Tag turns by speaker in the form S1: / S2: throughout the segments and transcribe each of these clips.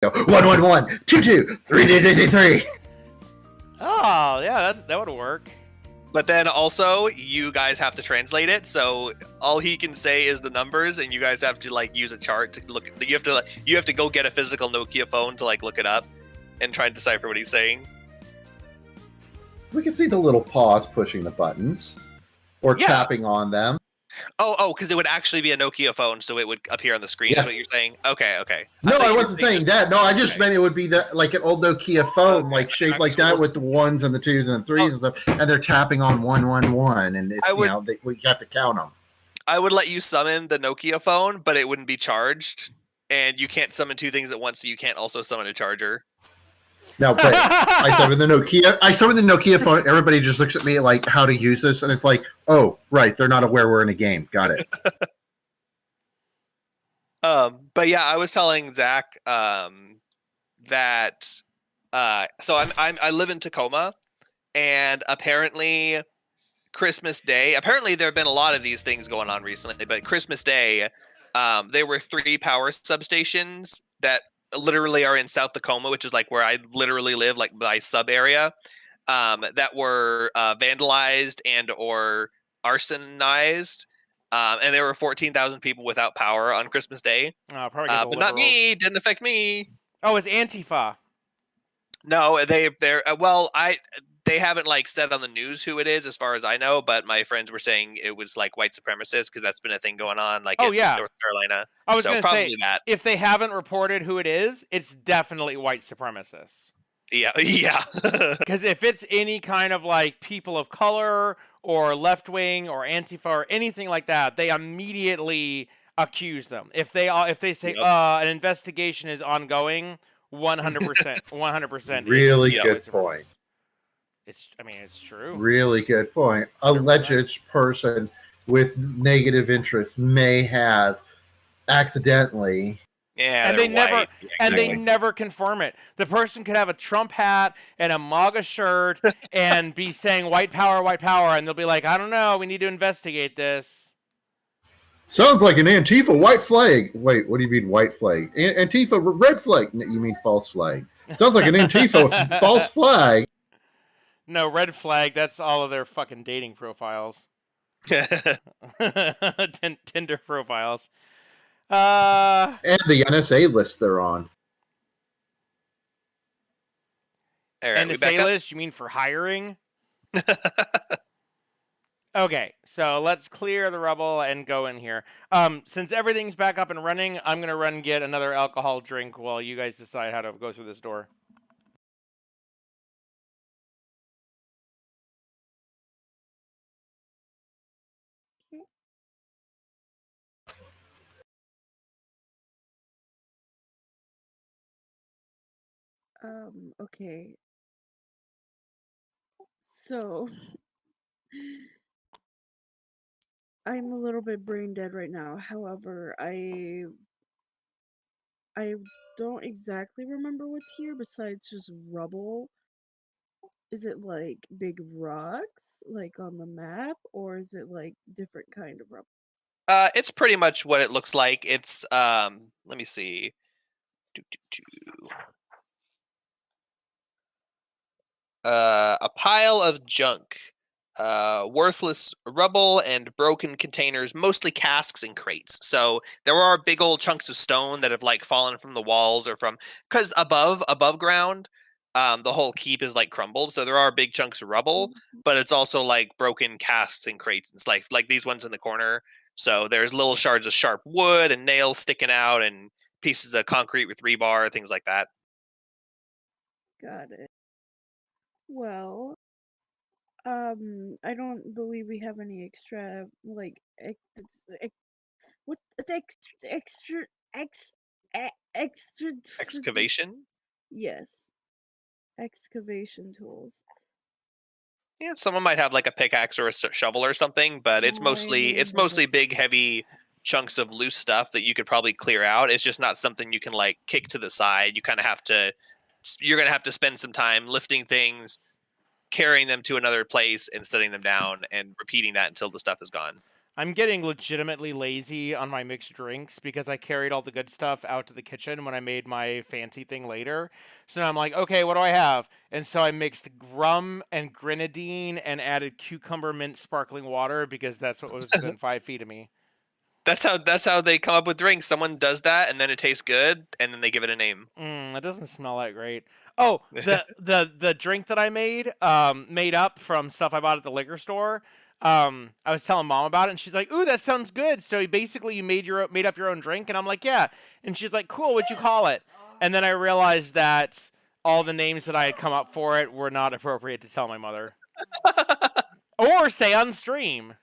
S1: Go 111 22 3.
S2: Oh, yeah, that would work.
S3: But then also, you guys have to translate it. So all he can say is the numbers, and you guys have to like use a chart to look. You have to go get a physical Nokia phone to like look it up and try and decipher what he's saying.
S1: We can see the little paws pushing the buttons or
S3: Yeah.
S1: tapping on them.
S3: Oh, because it would actually be a Nokia phone, so it would appear on the screen.
S1: Yes.
S3: Is what you're saying? Okay.
S1: No,
S3: thought
S1: I
S3: you were
S1: wasn't saying that. No, I just meant it would be like an old Nokia phone,
S3: Okay.
S1: like shaped like that with the ones and the twos and the threes and stuff. And they're tapping on 111, and it's, we have to count them.
S3: I would let you summon the Nokia phone, but it wouldn't be charged, and you can't summon two things at once, so you can't also summon a charger.
S1: Now, but I summon the Nokia phone. Everybody just looks at me like, how to use this, and it's like, oh, right, they're not aware we're in a game. Got it.
S3: But yeah, I was telling Zach that so I live in Tacoma, and apparently Christmas Day. Apparently there have been a lot of these things going on recently, but Christmas Day, there were 3 power substations that literally are in South Tacoma, which is like where I literally live, like my sub area, that were vandalized and or arsonized. And there were 14,000 people without power on Christmas Day.
S2: Oh, probably
S3: but not me. Didn't affect me.
S2: Oh, it's Antifa.
S3: No, they're they haven't like said on the news who it is, as far as I know. But my friends were saying it was like white supremacists, because that's been a thing going on, like in North Carolina.
S2: I was going to say
S3: that.
S2: If they haven't reported who it is, it's definitely white supremacists.
S3: Yeah.
S2: Because if it's any kind of like people of color or left wing or Antifa or anything like that, they immediately accuse them. If they say an investigation is ongoing, 100%, 100%.
S1: Really good point.
S2: It's true.
S1: Really good point. Alleged person with negative interests may have accidentally.
S3: Yeah,
S2: and they never confirm it. The person could have a Trump hat and a MAGA shirt and be saying white power, and they'll be like, I don't know, we need to investigate this.
S1: Sounds like an Antifa white flag. Wait, what do you mean white flag? Antifa red flag. You mean false flag. Sounds like an Antifa false flag.
S2: No, red flag, that's all of their fucking dating profiles. Tinder profiles.
S1: And the NSA list they're on.
S3: All right,
S2: NSA list? You mean for hiring? Okay, so let's clear the rubble and go in here. Since everything's back up and running, I'm going to run and get another alcohol drink while you guys decide how to go through this door.
S4: Okay. So, I'm a little bit brain dead right now. However, I don't exactly remember what's here besides just rubble. Is it like big rocks, like on the map, or is it like different kind of rubble?
S3: It's pretty much what it looks like. It's let me see. A pile of junk, worthless rubble and broken containers, mostly casks and crates. So there are big old chunks of stone that have like fallen from the walls or because above ground, the whole keep is like crumbled. So there are big chunks of rubble, but it's also like broken casks and crates and stuff like these ones in the corner. So there's little shards of sharp wood and nails sticking out and pieces of concrete with rebar, things like that.
S4: Got it. Well, I don't believe we have any extra, like,
S3: Excavation?
S4: Yes. Excavation tools.
S3: Yeah, someone might have like a pickaxe or a shovel or something, but it's mostly big, heavy chunks of loose stuff that you could probably clear out. It's just not something you can like kick to the side. You're gonna have to spend some time lifting things, carrying them to another place and setting them down and repeating that until the stuff is gone.
S2: I'm getting legitimately lazy on my mixed drinks because I carried all the good stuff out to the kitchen when I made my fancy thing later. So now I'm like, okay, what do I have? And so I mixed rum and grenadine and added cucumber mint sparkling water because that's what was within 5 feet of me.
S3: That's how they come up with drinks. Someone does that, and then it tastes good, and then they give it a name.
S2: It doesn't smell that great. Oh, the drink that I made up from stuff I bought at the liquor store. I was telling mom about it, and she's like, "Ooh, that sounds good." So basically, you made up your own drink, and I'm like, "Yeah." And she's like, "Cool, what'd you call it?" And then I realized that all the names that I had come up for it were not appropriate to tell my mother or say on stream.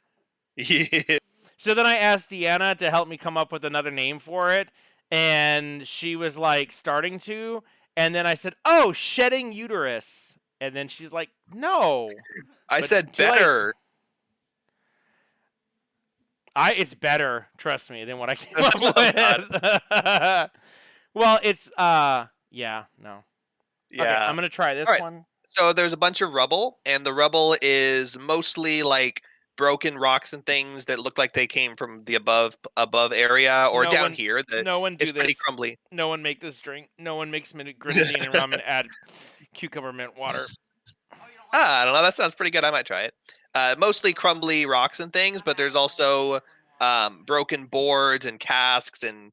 S3: Yeah.
S2: So then I asked Deanna to help me come up with another name for it, and she was like starting to, and then I said, "Oh, shedding uterus," and then she's like, "No."
S3: I
S2: But
S3: said
S2: too late.
S3: better.
S2: It's better, trust me, than what I came
S3: Oh,
S2: up with. Well, it's yeah, no.
S3: Yeah.
S2: Okay, I'm gonna try this
S3: All right.
S2: one.
S3: So there's a bunch of rubble, and the rubble is mostly like broken rocks and things that look like they came from the above area or
S2: No
S3: down
S2: one-
S3: here.
S2: No one do
S3: It's pretty
S2: this.
S3: crumbly.
S2: No one make this drink. No one makes grenadine and rum and add cucumber mint water.
S3: I don't know. That sounds pretty good. I might try it. Mostly crumbly rocks and things, but there's also broken boards and casks and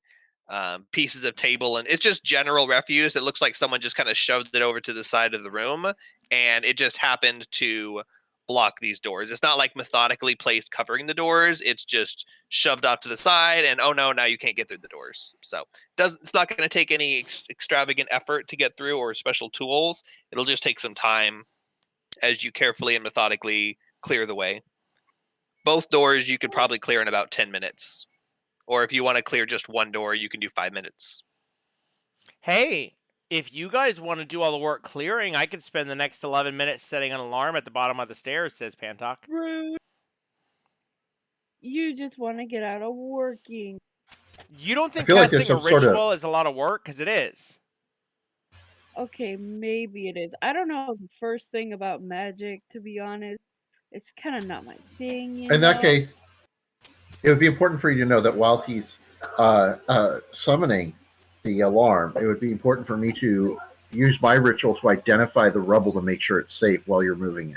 S3: pieces of table, and it's just general refuse. It looks like someone just kind of shoved it over to the side of the room, and it just happened to block these doors. It's not like methodically placed covering the doors. It's just shoved off to the side, and oh no, now you can't get through the doors. So it's not going to take any extravagant effort to get through or special tools. It'll just take some time as you carefully and methodically clear the way. Both doors you could probably clear in about 10 minutes. Or if you want to clear just one door, you can do 5 minutes.
S2: Hey, if you guys want to do all the work clearing, I could spend the next 11 minutes setting an alarm at the bottom of the stairs, says Pantok.
S4: Rude. You just want to get out of working.
S2: You don't think
S1: feel like there's
S2: casting a
S1: some sort of-
S2: ritual is a lot of work? Because it is.
S4: Okay, maybe it is. I don't know the first thing about magic, to be honest. It's kind of not my thing. You
S1: In that
S4: know?
S1: case, it would be important for you to know that while he's summoning the alarm, it would be important for me to use my ritual to identify the rubble to make sure it's safe while you're moving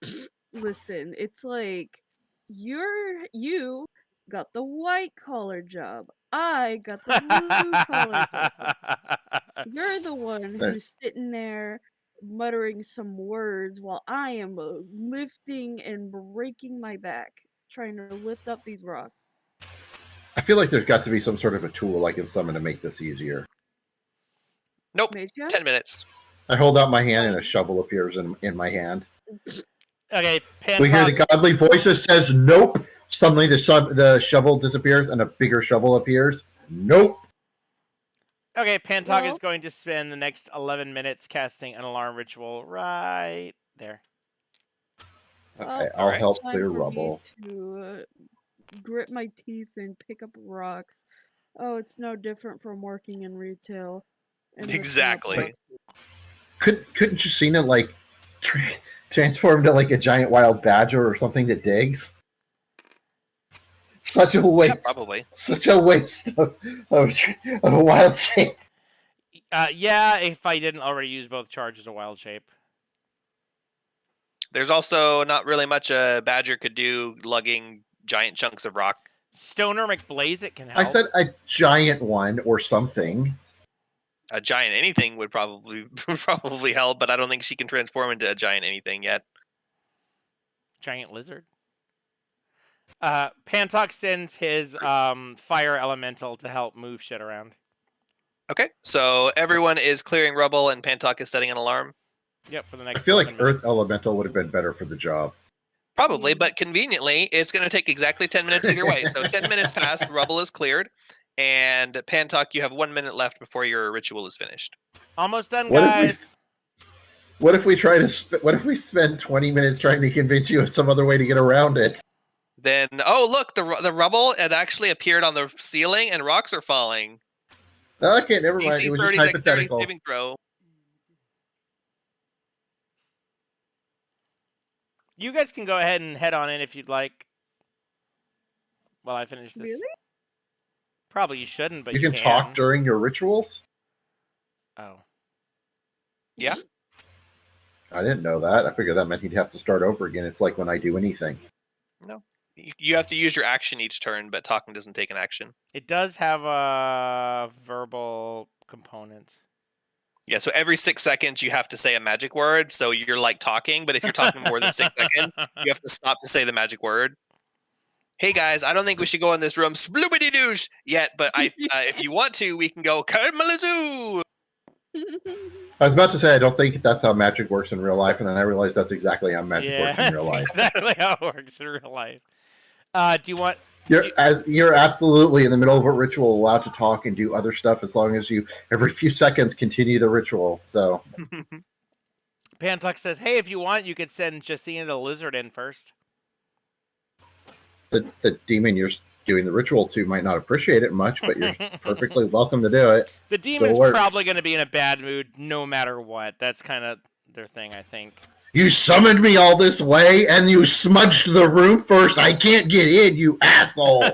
S1: it.
S4: Listen, it's like you got the white collar job. I got the blue collar job. You're the one who's sitting there muttering some words while I am lifting and breaking my back, trying to lift up these rocks.
S1: I feel like there's got to be some sort of a tool I can summon to make this easier.
S3: Nope.
S4: Mage hand?
S3: 10 minutes.
S1: I hold out my hand and a shovel appears in my hand.
S2: Okay,
S1: We hear the
S2: Pantok.
S1: godly voice that says, "Nope." Suddenly the shovel disappears and a bigger shovel appears. Nope.
S2: Okay, Pantok
S4: Well-
S2: is going to spend the next 11 minutes casting an alarm ritual right there.
S1: Okay,
S4: Well,
S1: I'll
S3: alright.
S1: help
S4: Time
S1: clear
S4: for me
S1: rubble.
S4: to grit my teeth and pick up rocks. Oh, it's no different from working in retail. and lifting up
S3: Exactly.
S4: rocks.
S1: Couldn't you seen it like transform into like a giant wild badger or something that digs? Such a waste.
S3: Yeah, probably.
S1: Such a waste of a wild shape.
S2: Yeah, if I didn't already use both charges of wild shape.
S3: There's also not really much a badger could do lugging giant chunks of rock.
S2: Stoner McBlaze, it can help.
S1: I said a giant one or something.
S3: A giant anything would probably help, but I don't think she can transform into a giant anything yet.
S2: Giant lizard. Pantok sends his fire elemental to help move shit around.
S3: Okay, so everyone is clearing rubble and Pantok is setting an alarm.
S2: Yep, for the
S1: I
S2: next.
S1: feel like
S2: 11
S1: Earth
S2: minutes.
S1: Elemental would have been better for the job.
S3: Probably, but conveniently, it's going to take exactly 10 minutes either way. So 10 minutes pass, the rubble is cleared, and Pantok, you have 1 minute left before your ritual is finished.
S2: Almost done,
S1: What
S2: guys.
S1: What if we try to? What if we spend 20 minutes trying to convince you of some other way to get around it?
S3: Then, oh look, the rubble had actually appeared on the ceiling, and rocks are falling.
S1: Okay, never mind.
S3: DC
S1: It was
S3: 30
S1: just
S3: dexterity
S1: hypothetical.
S3: saving throw.
S2: You guys can go ahead and head on in if you'd like. while I finish this.
S4: Really?
S2: Probably you shouldn't, but
S1: You can talk during your rituals?
S2: Oh.
S3: Yeah.
S1: I didn't know that. I figured that meant he'd have to start over again. It's like when I do anything.
S3: You have to use your action each turn, but talking doesn't take an action.
S2: It does have a verbal component.
S3: Yeah, so every 6 seconds you have to say a magic word. So you're like talking, but if you're talking more than 6 seconds, you have to stop to say the magic word. Hey guys, I don't think we should go in this room sploobity douche yet, but if you want to, we can go Karmalazoo.
S1: I was about to say I don't think that's how magic works in real life, and then I realized that's exactly how magic works in real life.
S2: Exactly how it works in real life. Do you want?
S1: You're absolutely in the middle of a ritual allowed to talk and do other stuff as long as you every few seconds continue the ritual. So
S2: Pantux says, "Hey, if you want, you could send Jacina the lizard in first."
S1: the demon you're doing the ritual to might not appreciate it much, but you're perfectly welcome to do it.
S2: The demon's
S1: Still works.
S2: probably going to be in a bad mood no matter what. That's kind of their thing, I think.
S1: You summoned me all this way, and you smudged the room first. I can't get in, you asshole.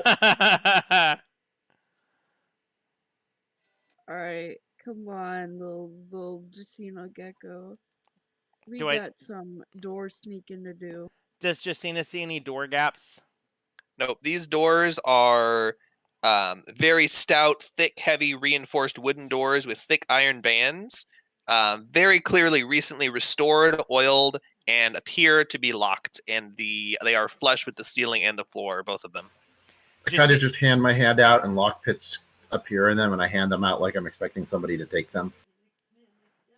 S4: Alright, come on, little Jacina Gecko. We
S2: Do I-
S4: got some door sneaking to do.
S2: Does Jacina see any door gaps?
S3: Nope, these doors are very stout, thick, heavy, reinforced wooden doors with thick iron bands. Very clearly recently restored, oiled, and appear to be locked. And they are flush with the ceiling and the floor, both of them.
S1: I kind of just hand my hand out, and lock pits appear in them, and I hand them out like I'm expecting somebody to take them.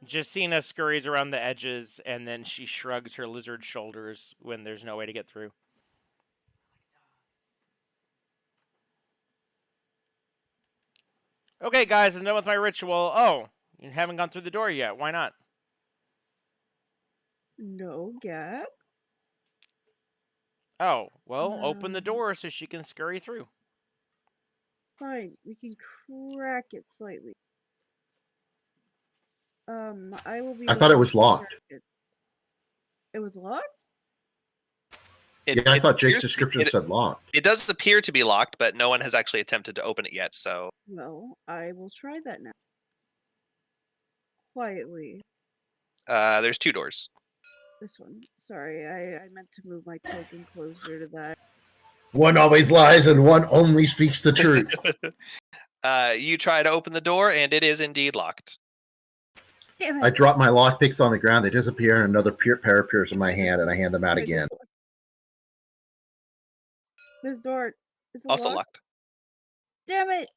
S2: Jacina scurries around the edges, and then she shrugs her lizard shoulders when there's no way to get through. Okay, guys, I'm done with my ritual. Oh, you haven't gone through the door yet. Why not?
S4: No gap.
S2: Oh, well, open the door so she can scurry through.
S4: Fine, we can crack it slightly. I will be.
S1: I thought it was
S4: looking for
S1: locked.
S4: targets. It was locked?
S1: Yeah, I thought Jake's
S3: appears-
S1: description said locked.
S3: It does appear to be locked, but no one has actually attempted to open it yet. So
S4: Well, I will try that now. Quietly.
S3: there's 2 doors.
S4: This one. Sorry, I meant to move my token closer to that.
S1: One always lies, and one only speaks the truth.
S3: You try to open the door, and it is indeed locked.
S4: Damn
S1: I
S4: it!
S1: drop my lock picks on the ground. They disappear, and another pair appears in my hand, and I hand them out again.
S4: This door is
S3: Also locked.
S4: Damn it!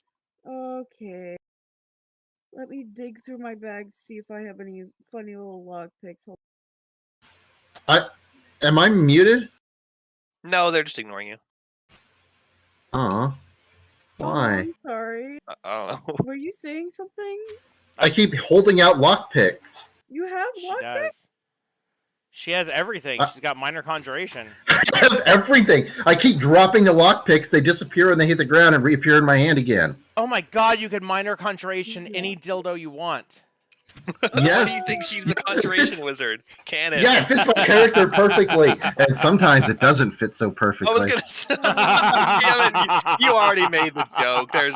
S4: Okay. Let me dig through my bag to see if I have any funny little lock picks.
S1: Am I muted?
S3: No, they're just ignoring you.
S1: Why?
S4: I'm sorry.
S3: I don't know.
S4: Were you saying something?
S1: I keep holding out lock picks.
S4: You have
S2: She
S4: lock picks?
S2: does. She has everything. She's got minor conjuration.
S1: I have everything. I keep dropping the lock picks. They disappear when they hit the ground and reappear in my hand again.
S2: Oh my god, you can minor conjuration any dildo you want.
S3: Why do you
S1: Yes.
S3: think she's the conjuration wizard? Canon.
S1: Yeah, it fits my character perfectly. And sometimes it doesn't fit so perfectly.
S3: I was gonna say, damn it, you already made the joke. I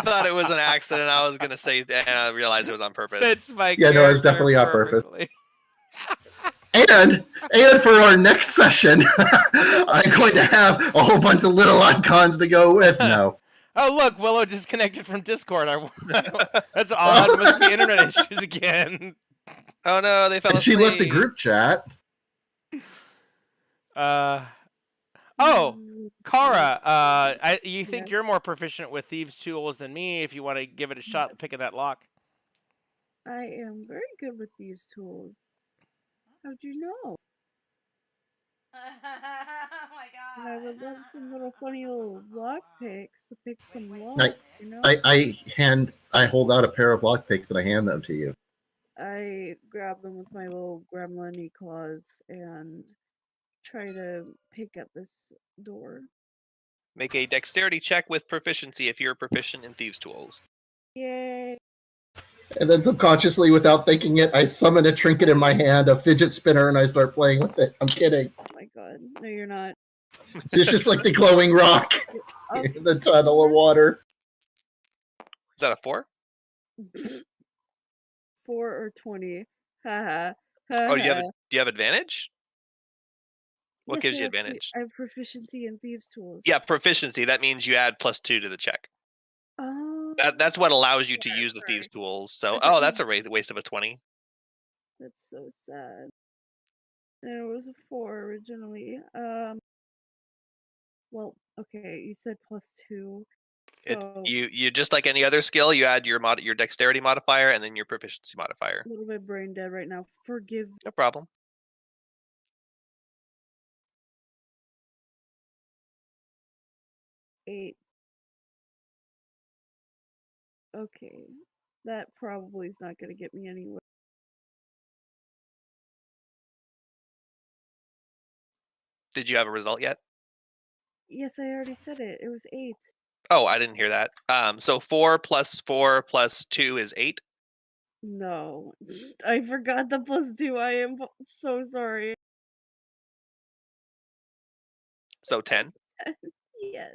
S3: thought it was an accident. I was gonna say, and I realized it was on purpose.
S2: Fits my
S1: Yeah, no, it's
S2: character
S1: definitely on purpose.
S2: perfectly.
S1: And for our next session, I'm going to have a whole bunch of little icons to go with. No.
S2: Oh look, Willow disconnected from Discord. That's odd. Must be internet issues again.
S3: Oh no, they fell
S1: And
S3: asleep.
S1: she left the group chat.
S2: Oh, Kara. You think you're more proficient with thieves' tools than me? If you want to give it a shot, picking that lock.
S4: I am very good with these tools. How'd you know?
S5: Oh my
S4: And I would love some little funny little lock picks to pick some locks, you know?
S1: I hold out a pair of lock picks and I hand them to you.
S4: I grab them with my little gremlin-y claws and try to pick up this door.
S3: Make a dexterity check with proficiency if you're proficient in thieves' tools.
S4: Yay!
S1: And then subconsciously, without thinking it, I summon a trinket in my hand, a fidget spinner, and I start playing with it. I'm kidding.
S4: Oh my god. No, you're not.
S1: It's just like the glowing rock in the tunnel of water.
S3: Is that a 4?
S4: 4 or 20. Haha.
S3: Oh, do you
S4: Haha.
S3: have advantage? What
S4: Yes,
S3: gives
S4: I
S3: you
S4: have
S3: advantage?
S4: I have proficiency in thieves' tools.
S3: Yeah, proficiency. That means you add +2 to the check.
S4: Oh,
S3: That's what allows you to
S4: yeah,
S3: use the thieves'
S4: sorry.
S3: tools. So,
S4: I thought
S3: that's
S4: you-
S3: a waste of a 20.
S4: That's so sad. And it was a 4 originally. Well, okay, you said +2. So
S3: You just like any other skill, you add your dexterity modifier and then your proficiency modifier.
S4: a little bit brain dead right now. Forgive
S3: No problem.
S4: 8. Okay. That probably is not going to get me anywhere.
S3: Did you have a result yet?
S4: Yes, I already said it. It was 8.
S3: Oh, I didn't hear that. So 4 + 4 + 2 is 8.
S4: No. I forgot the +2. I am so sorry.
S3: So 10.
S4: Yes.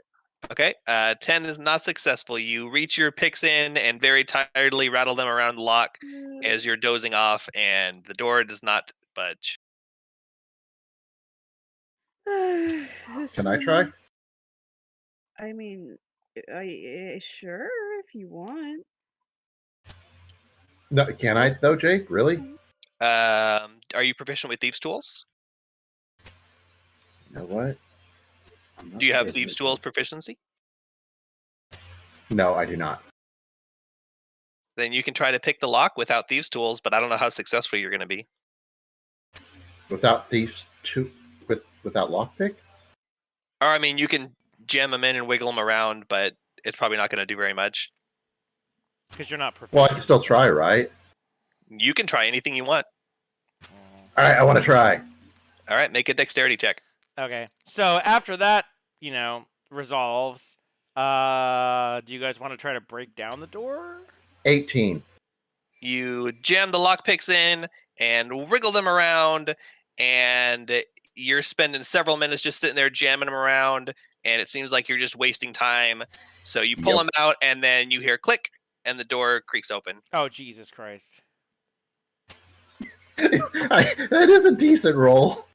S3: Okay. 10 is not successful. You reach your picks in and very tiredly rattle them around the lock as you're dozing off, and the door does not budge.
S1: Can I try?
S4: I mean, sure, if you want.
S1: No, can I though, Jake? Really?
S3: Are you proficient with thieves' tools?
S1: You know what? I'm not
S3: Do you have
S1: good
S3: thieves'
S1: with
S3: tools
S1: that.
S3: proficiency?
S1: No, I do not.
S3: Then you can try to pick the lock without thieves' tools, but I don't know how successful you're going to be.
S1: Without thieves, without lockpicks.
S3: Or I mean, you can jam them in and wiggle them around, but it's probably not going to do very much.
S2: Because you're not proficient.
S1: Well, I can still try, right?
S3: You can try anything you want.
S1: All right, I want to try.
S3: All right, make a dexterity check.
S2: Okay. So after that, resolves, do you guys want to try to break down the door?
S1: 18.
S3: You jam the lockpicks in and wriggle them around, and you're spending several minutes just sitting there jamming them around, and it seems like you're just wasting time. So you pull
S1: Yep.
S3: them out, and then you hear click, and the door creaks open.
S2: Oh, Jesus Christ.
S1: That is a decent roll.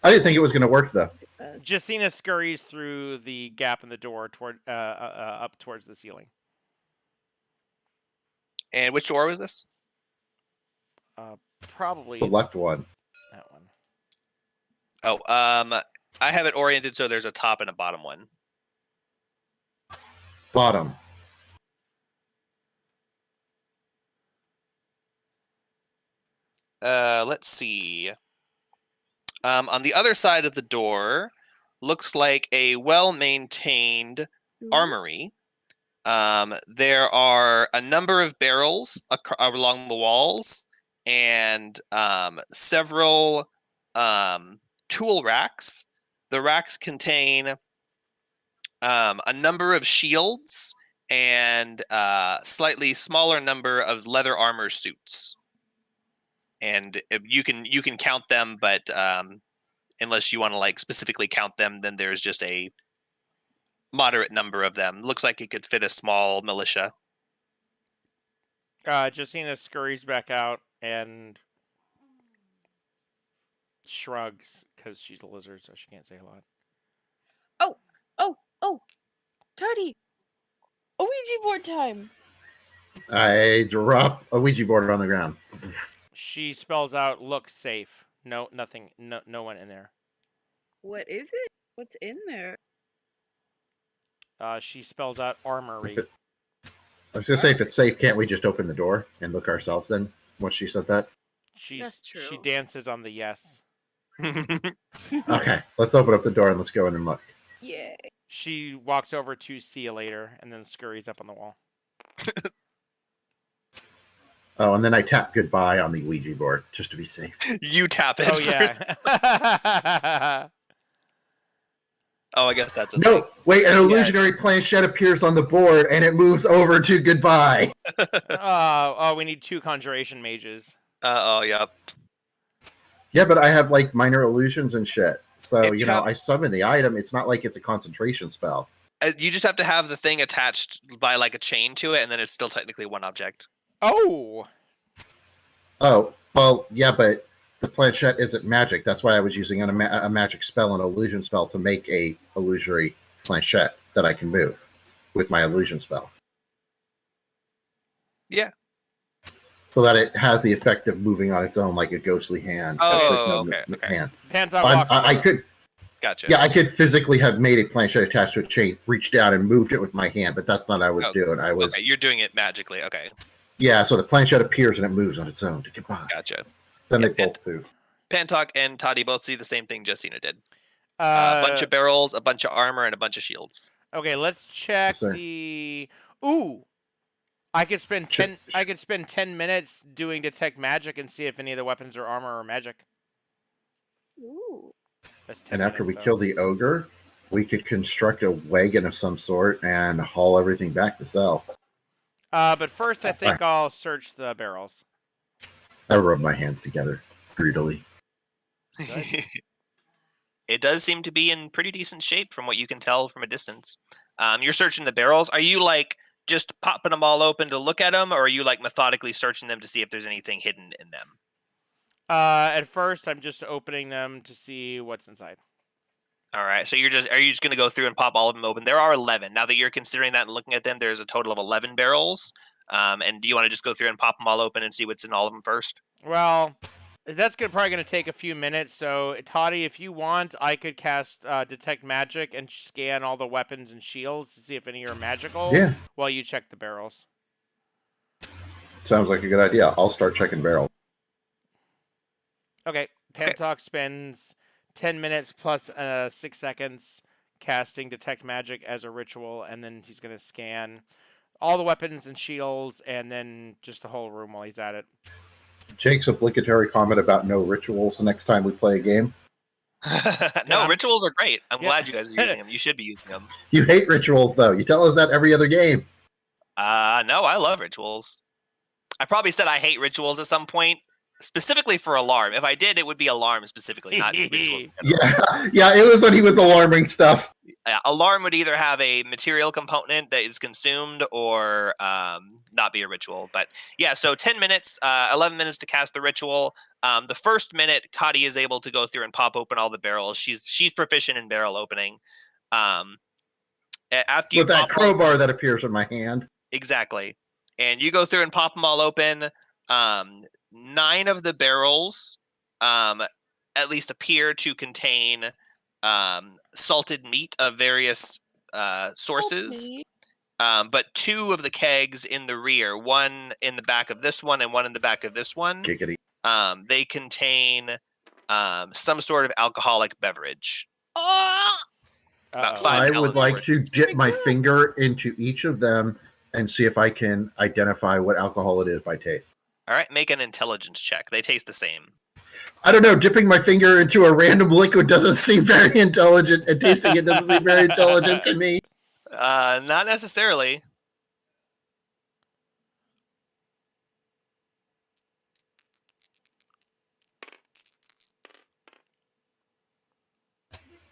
S1: I didn't think it was going to work though.
S2: Justina scurries through the gap in the door toward up towards the ceiling.
S3: And which door was this?
S2: Probably
S1: The left one.
S2: that one.
S3: Oh, I have it oriented so there's a top and a bottom one.
S1: Bottom.
S3: Let's see. On the other side of the door, looks like a well-maintained armory. There are a number of barrels along the walls, and several tool racks. The racks contain a number of shields and slightly smaller number of leather armor suits. And you can count them, but unless you want to like specifically count them, then there's just a moderate number of them. Looks like it could fit a small militia.
S2: Justina scurries back out and shrugs because she's a lizard, so she can't say a lot.
S4: Oh, Teddy! Ouija board time!
S1: I drop a Ouija board on the ground.
S2: She spells out, "Look safe." No, nothing. No one in there.
S4: What is it? What's in there?
S2: She spells out armory.
S1: I was going to say, if it's safe, can't we just open the door and look ourselves then? Once she said that.
S4: That's
S2: She
S4: true.
S2: dances on the yes.
S1: Okay, let's open up the door and let's go in and look.
S4: Yeah.
S2: She walks over to see you later and then scurries up on the wall.
S1: Oh, and then I tap goodbye on the Ouija board just to be safe.
S3: You tap it.
S2: Oh yeah.
S3: Oh, I guess that's a
S1: No, wait, an illusionary planchette appears on the board and it moves over to goodbye.
S2: Oh, we need 2 conjuration mages.
S3: Oh, yeah.
S1: Yeah, but I have like minor illusions and shit. So,
S3: If you have-
S1: I summon the item. It's not like it's a concentration spell.
S3: You just have to have the thing attached by like a chain to it, and then it's still technically one object.
S2: Oh,
S1: Oh, well, yeah, but the planchette isn't magic. That's why I was using a magic spell, an illusion spell, to make a illusory planchette that I can move with my illusion spell.
S3: Yeah.
S1: So that it has the effect of moving on its own like a ghostly hand.
S3: Oh,
S1: Like
S3: okay.
S1: hand.
S2: Pantok
S1: I
S2: walks.
S1: could,
S3: Gotcha.
S1: yeah, I could physically have made a planchette attached to a chain, reached down and moved it with my hand, but that's not what I was doing. I was,
S3: Okay, you're doing it magically. Okay,
S1: yeah. So the planchette appears and it moves on its own to get by.
S3: gotcha.
S1: Then
S3: Yeah,
S1: they both move.
S3: Pantok and Toddy both see the same thing Justina did. A
S2: Uh,
S3: bunch of barrels, a bunch of armor, and a bunch of shields.
S2: okay, let's check
S1: sir.
S2: the. Ooh, I could spend 10.
S1: Sh-
S2: I could spend 10 minutes doing detect magic and see if any of the weapons are armor or magic.
S4: Ooh.
S2: That's 10
S1: And after we
S2: minutes,
S1: kill
S2: though.
S1: the ogre, we could construct a wagon of some sort and haul everything back to sell.
S2: But first, I think I'll search the barrels.
S1: I rub my hands together greedily.
S3: It does seem to be in pretty decent shape from what you can tell from a distance. You're searching the barrels. Are you like just popping them all open to look at them, or are you like methodically searching them to see if there's anything hidden in them?
S2: At first, I'm just opening them to see what's inside.
S3: All right. So are you just going to go through and pop all of them open? There are 11. Now that you're considering that and looking at them, there's a total of 11 barrels. And do you want to just go through and pop them all open and see what's in all of them first?
S2: Well, that's probably going to take a few minutes. So, Toddy, if you want, I could cast Detect Magic and scan all the weapons and shields to see if any are magical.
S1: Yeah,
S2: While you check the barrels.
S1: sounds like a good idea. I'll start checking barrels.
S2: Okay. Pantok spends 10 minutes plus 6 seconds casting Detect Magic as a ritual, and then he's going to scan all the weapons and shields, and then just the whole room while he's at it.
S1: Jake's obligatory comment about no rituals the next time we play a game.
S3: No,
S2: Yeah.
S3: rituals are great. I'm
S2: Yeah.
S3: glad you guys are using them. You should be using them.
S1: You hate rituals, though. You tell us that every other game.
S3: No, I love rituals. I probably said I hate rituals at some point, specifically for alarm. If I did, it would be alarm specifically, not rituals. in general.
S1: Yeah, it was when he was alarming stuff.
S3: Alarm would either have a material component that is consumed or not be a ritual. But yeah, so 10 minutes, 11 minutes to cast the ritual. The first minute, Kadi is able to go through and pop open all the barrels. She's proficient in barrel opening. After you
S1: With that
S3: pop all-
S1: crowbar that appears in my hand.
S3: Exactly. And you go through and pop them all open. 9 of the barrels at least appear to contain salted meat of various sources.
S4: Okay.
S3: But 2 of the kegs in the rear, one in the back of this one and one in the back of this one,
S1: Giggity.
S3: they contain some sort of alcoholic beverage.
S4: Oh!
S3: About
S2: Uh-oh.
S3: 5
S1: I would
S3: gallons
S1: like
S3: worth.
S1: to dip my finger into each of them and see if I can identify what alcohol it is by taste.
S3: All right, make an intelligence check. They taste the same.
S1: I don't know. Dipping my finger into a random liquid doesn't seem very intelligent, and tasting it doesn't seem very intelligent to me.
S3: Not necessarily.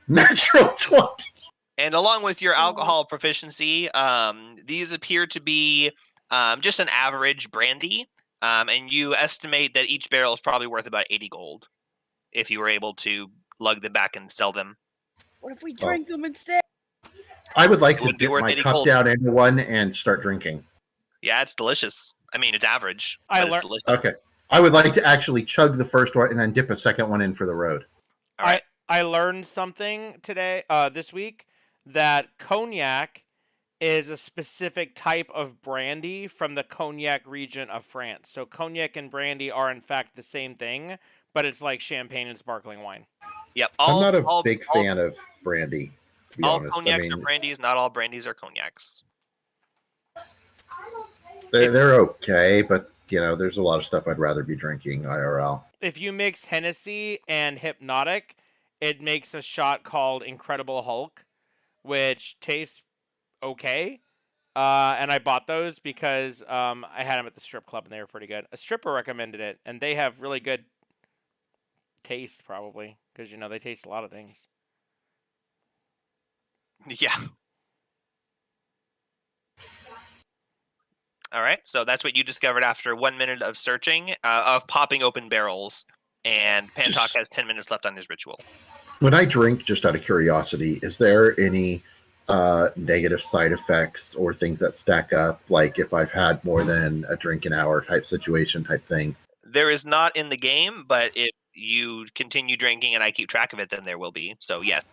S1: Natural 20.
S3: And along with your
S4: Oh.
S3: alcohol proficiency, these appear to be just an average brandy. And you estimate that each barrel is probably worth about 80 gold if you were able to lug them back and sell them.
S4: What if we drank them instead?
S1: I would like
S3: It
S1: to
S3: would be
S1: dip
S3: worth
S1: my
S3: 80
S1: cup
S3: gold.
S1: down into one and start drinking.
S3: Yeah, it's delicious. I mean, it's average,
S2: I
S3: but it's
S2: lear-
S3: delicious.
S1: Okay. I would like to actually chug the first one and then dip a second one in for the road.
S3: All right.
S2: I learned something today, this week, that cognac is a specific type of brandy from the cognac region of France. So cognac and brandy are in fact the same thing, but it's like champagne and sparkling wine.
S3: Yep.
S1: I'm not a big fan of brandy, to be
S3: All
S1: honest.
S3: cognacs
S1: I
S3: are
S1: mean,
S3: brandies. Not all brandies are cognacs.
S1: they're okay, but there's a lot of stuff I'd rather be drinking IRL.
S2: If you mix Hennessy and Hypnotic, it makes a shot called Incredible Hulk, which tastes okay. And I bought those because I had them at the strip club and they were pretty good. A stripper recommended it, and they have really good taste, probably, because they taste a lot of things.
S3: Yeah. All right. So that's what you discovered after 1 minute of searching, of popping open barrels. And Pantok has 10 minutes left on his ritual.
S1: When I drink, just out of curiosity, is there any negative side effects or things that stack up? Like if I've had more than a drink an hour type situation type thing?
S3: There is not in the game, but if you continue drinking and I keep track of it, then there will be. So yes.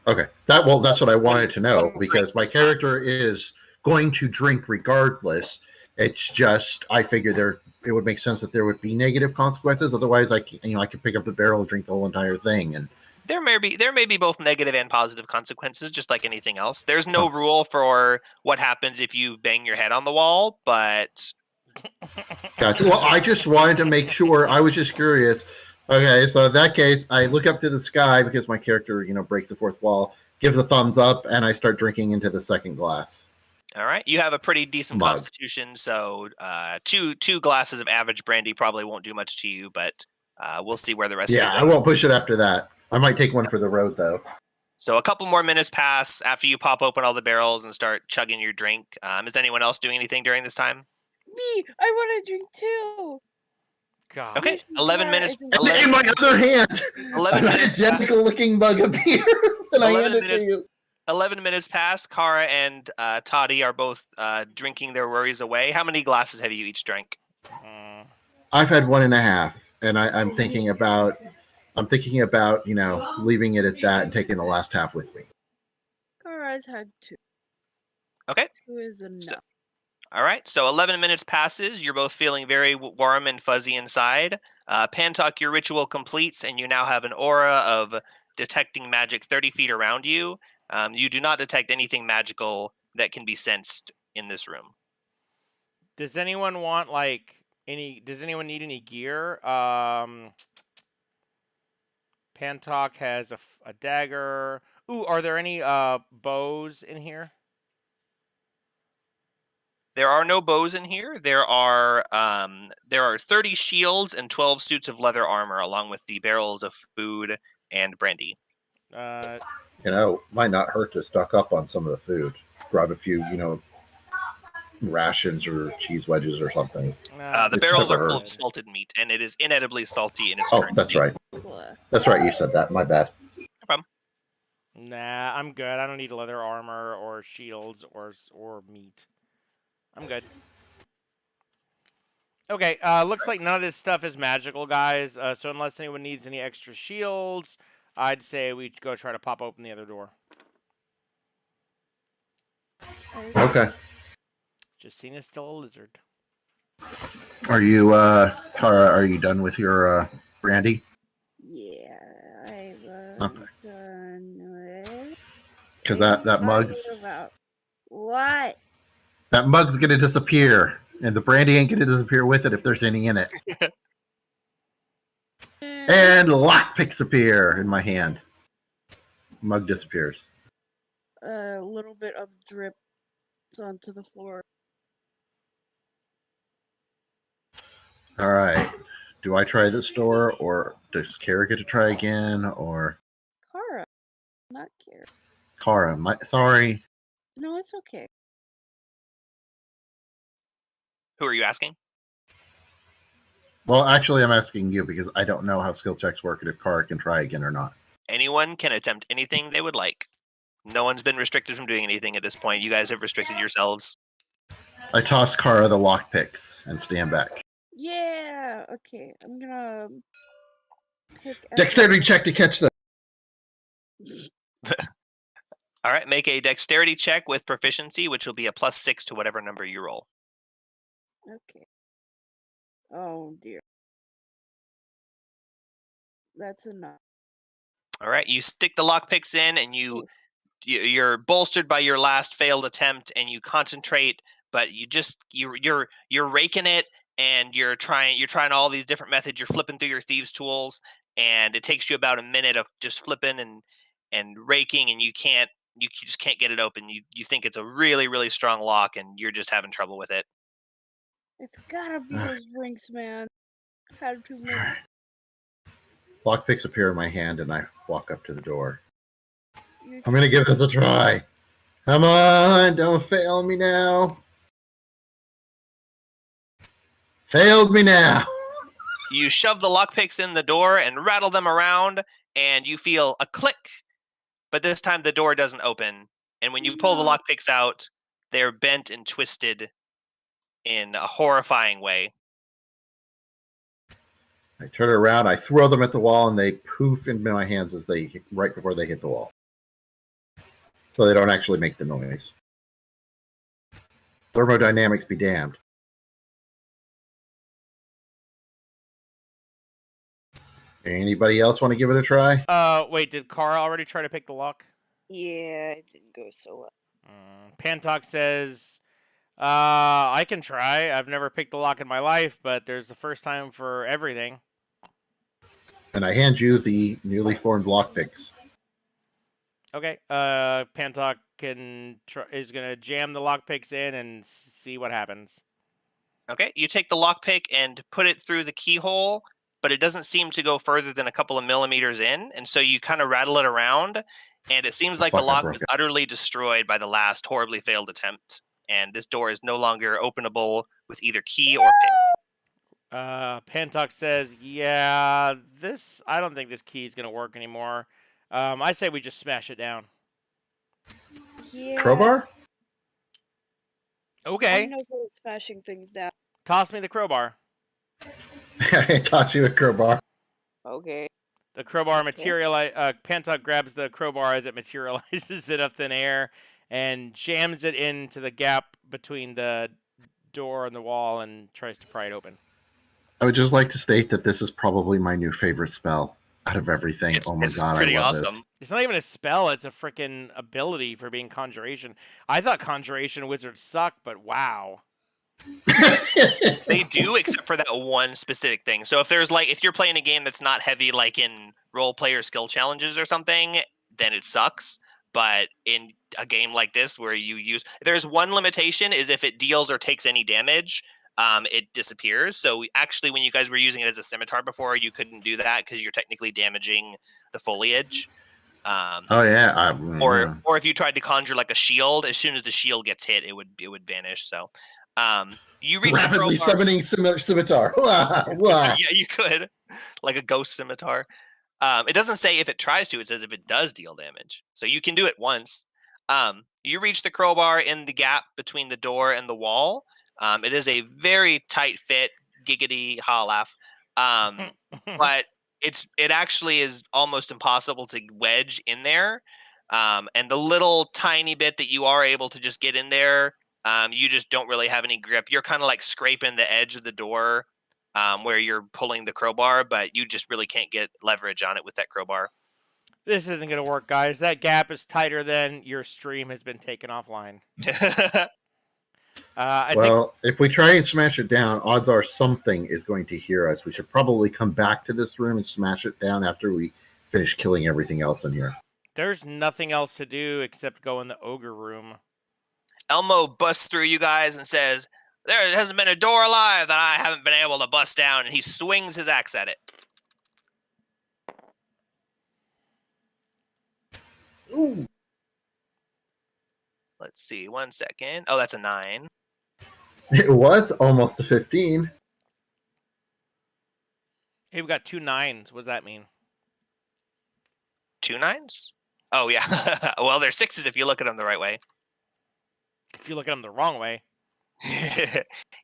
S1: Okay. That's what I wanted to know, because my character is going to drink regardless. It's just I figure it would make sense that there would be negative consequences. Otherwise, I could pick up the barrel and drink the whole entire thing. And
S3: there may be both negative and positive consequences, just like anything else. There's no rule for what happens if you bang your head on the wall, but
S1: gotcha. Well, I just wanted to make sure. I was just curious. Okay, so in that case, I look up to the sky because my character, breaks the fourth wall, gives a thumbs up, and I start drinking into the second glass.
S3: All right, you have a pretty decent constitution, so two glasses of average brandy probably won't do much to you, but we'll see where the rest.
S1: Yeah, I won't push it after that. I might take one for the road though.
S3: So a couple more minutes pass after you pop open all the barrels and start chugging your drink. Is anyone else doing anything during this time?
S4: Me, I want to drink too.
S2: God.
S3: Okay, 11 minutes.
S1: In my other hand,
S3: 11
S1: an
S3: minutes.
S1: identical looking bug appears, and I hand it to you.
S3: 11 minutes pass. Kara and Toddy are both drinking their worries away. How many glasses have you each drank?
S1: I've had 1.5, and I'm thinking about leaving it at that and taking the last half with me.
S4: Kara's had 2.
S3: Okay.
S4: 2 is enough.
S3: All right. So 11 minutes passes. You're both feeling very warm and fuzzy inside. Pantok, your ritual completes, and you now have an aura of detecting magic 30 feet around you. You do not detect anything magical that can be sensed in this room.
S2: Does anyone want does anyone need any gear? Pantok has a dagger. Ooh, are there any bows in here?
S3: There are no bows in here. There are 30 shields and 12 suits of leather armor, along with the barrels of food and brandy.
S1: Might not hurt to stock up on some of the food. Grab a few, rations or cheese wedges or something.
S3: The barrels are full of salted meat, and it is inedibly salty in its current
S1: that's
S3: state.
S1: right. That's right. You said that. My bad.
S3: No problem.
S2: Nah, I'm good. I don't need leather armor or shields or meat. I'm good. Okay, looks like none of this stuff is magical, guys. So unless anyone needs any extra shields, I'd say we go try to pop open the other door.
S1: Okay.
S2: Justina's still a lizard.
S1: Are you, Kara, are you done with your brandy?
S4: Yeah, I've done with...
S1: Because that mug's...
S4: What?
S1: That mug's going to disappear, and the brandy ain't going to disappear with it if there's any in it. And lockpicks appear in my hand. Mug disappears.
S4: A little bit of drip onto the floor.
S1: All right. Do I try this door, or does Kara get to try again, or...
S4: Kara, not Kara.
S1: Kara, sorry.
S4: No, it's okay.
S3: Who are you asking?
S1: Well, actually, I'm asking you because I don't know how skill checks work and if Kara can try again or not.
S3: Anyone can attempt anything they would like. No one's been restricted from doing anything at this point. You guys have restricted yourselves.
S1: I toss Kara the lockpicks and stand back.
S4: Yeah, okay. I'm gonna pick...
S1: Dexterity check to catch them.
S3: All right, make a dexterity check with proficiency, which will be a +6 to whatever number you roll.
S4: Okay. Oh, dear. That's enough.
S3: All right, you stick the lockpicks in, and you're bolstered by your last failed attempt, and you concentrate, but you're raking it, and you're trying all these different methods. You're flipping through your thieves' tools, and it takes you about a minute of just flipping and raking, and you just can't get it open. You think it's a really, really strong lock, and you're just having trouble with it.
S4: It's gotta be those drinks, man. Had too many.
S1: Lockpicks appear in my hand, and I walk up to the door.
S4: You're
S1: I'm gonna give this a try. Come on, don't fail me now. Failed me now.
S3: You shove the lockpicks in the door and rattle them around, and you feel a click, but this time the door doesn't open. And when you pull the
S4: No.
S3: lockpicks out, they're bent and twisted in a horrifying way.
S1: I turn around, I throw them at the wall, and they poof into my hands right before they hit the wall. So they don't actually make the noise. Thermodynamics be damned. Anybody else want to give it a try?
S2: Wait, did Kara already try to pick the lock?
S4: Yeah, it didn't go so well.
S2: Pantok says, I can try. I've never picked the lock in my life, but there's the first time for everything.
S1: And I hand you the newly formed lockpicks.
S2: Okay. Pantok is gonna jam the lockpicks in and see what happens.
S3: Okay, you take the lockpick and put it through the keyhole, but it doesn't seem to go further than a couple of millimeters in, and so you kind of rattle it around, and it seems like the
S1: Fuck, I
S3: lock
S1: broke
S3: was
S1: it.
S3: utterly destroyed by the last horribly failed attempt, and this door is no longer openable with either key or pick.
S2: Pantok says, yeah, I don't think this key is gonna work anymore. I say we just smash it down.
S4: Yeah.
S1: Crowbar?
S2: Okay.
S4: I'm no good at smashing things down.
S2: Toss me the crowbar.
S1: I taught you a crowbar.
S4: Okay.
S2: The crowbar Pantok grabs the crowbar as it materializes in a thin air and jams it into the gap between the door and the wall and tries to pry it open.
S1: I would just like to state that this is probably my new favorite spell out of everything. Oh my
S3: It's
S1: god,
S3: pretty
S1: I love
S3: awesome.
S2: It's not even a spell, it's a freaking ability for being Conjuration. I thought Conjuration wizards suck, but wow.
S1: this.
S3: They do, except for that one specific thing. So if you're playing a game that's not heavy, like in role player skill challenges or something, then it sucks. But in a game like this, where there's one limitation is if it deals or takes any damage, it disappears. So actually, when you guys were using it as a scimitar before, you couldn't do that because you're technically damaging the foliage.
S1: Oh yeah,
S3: Or if you tried to conjure like a shield, as soon as the shield gets hit, it would vanish. So you reach
S1: rapidly
S3: the crowbar.
S1: summoning scimitar. Wah, wah.
S3: Yeah, you could, like a ghost scimitar. It doesn't say if it tries to; it says if it does deal damage. So you can do it once. You reach the crowbar in the gap between the door and the wall. It is a very tight fit, giggity ha laugh. But it actually is almost impossible to wedge in there. And the little tiny bit that you are able to just get in there, you just don't really have any grip. You're kind of like scraping the edge of the door where you're pulling the crowbar, but you just really can't get leverage on it with that crowbar.
S2: This isn't going to work, guys. That gap is tighter than your stream has been taken offline.
S1: If we try and smash it down, odds are something is going to hear us. We should probably come back to this room and smash it down after we finish killing everything else in here.
S2: There's nothing else to do except go in the ogre room.
S3: Elmo busts through you guys and says, "There hasn't been a door alive that I haven't been able to bust down," and he swings his axe at it.
S1: Ooh.
S3: Let's see, 1 second. Oh, that's a 9.
S1: It was almost a 15.
S2: Hey, we got 2 9s. What does that mean?
S3: 2 9s? Oh, yeah. Well, they're 6s if you look at them the right way.
S2: If you look at them the wrong way.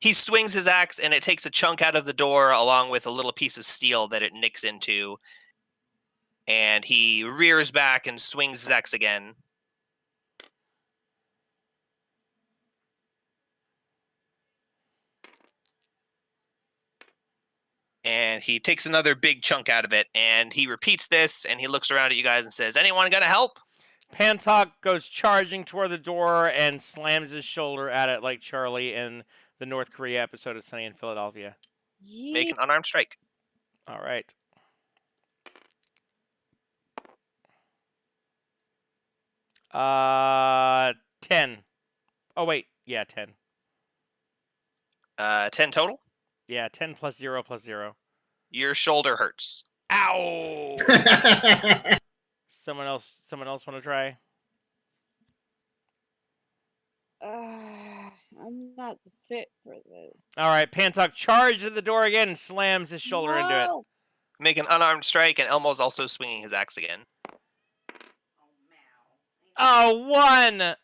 S3: He swings his axe, and it takes a chunk out of the door along with a little piece of steel that it nicks into. And he rears back and swings his axe again. And he takes another big chunk out of it, and he repeats this, and he looks around at you guys and says, "Anyone got to help?"
S2: Pantok goes charging toward the door and slams his shoulder at it like Charlie in the North Korea episode of Sunny in Philadelphia.
S3: Make an unarmed strike.
S2: All right. Uh, 10. Oh, wait. Yeah, 10.
S3: 10 total.
S2: Yeah, 10 plus 0 plus 0.
S3: Your shoulder hurts.
S2: Ow! Ow! Someone else want to try?
S4: I'm not fit for this.
S2: All right, Pantok charges at the door again and slams his shoulder into it.
S4: No!
S3: Make an unarmed strike, and Elmo's also swinging his axe again.
S2: Oh, 1!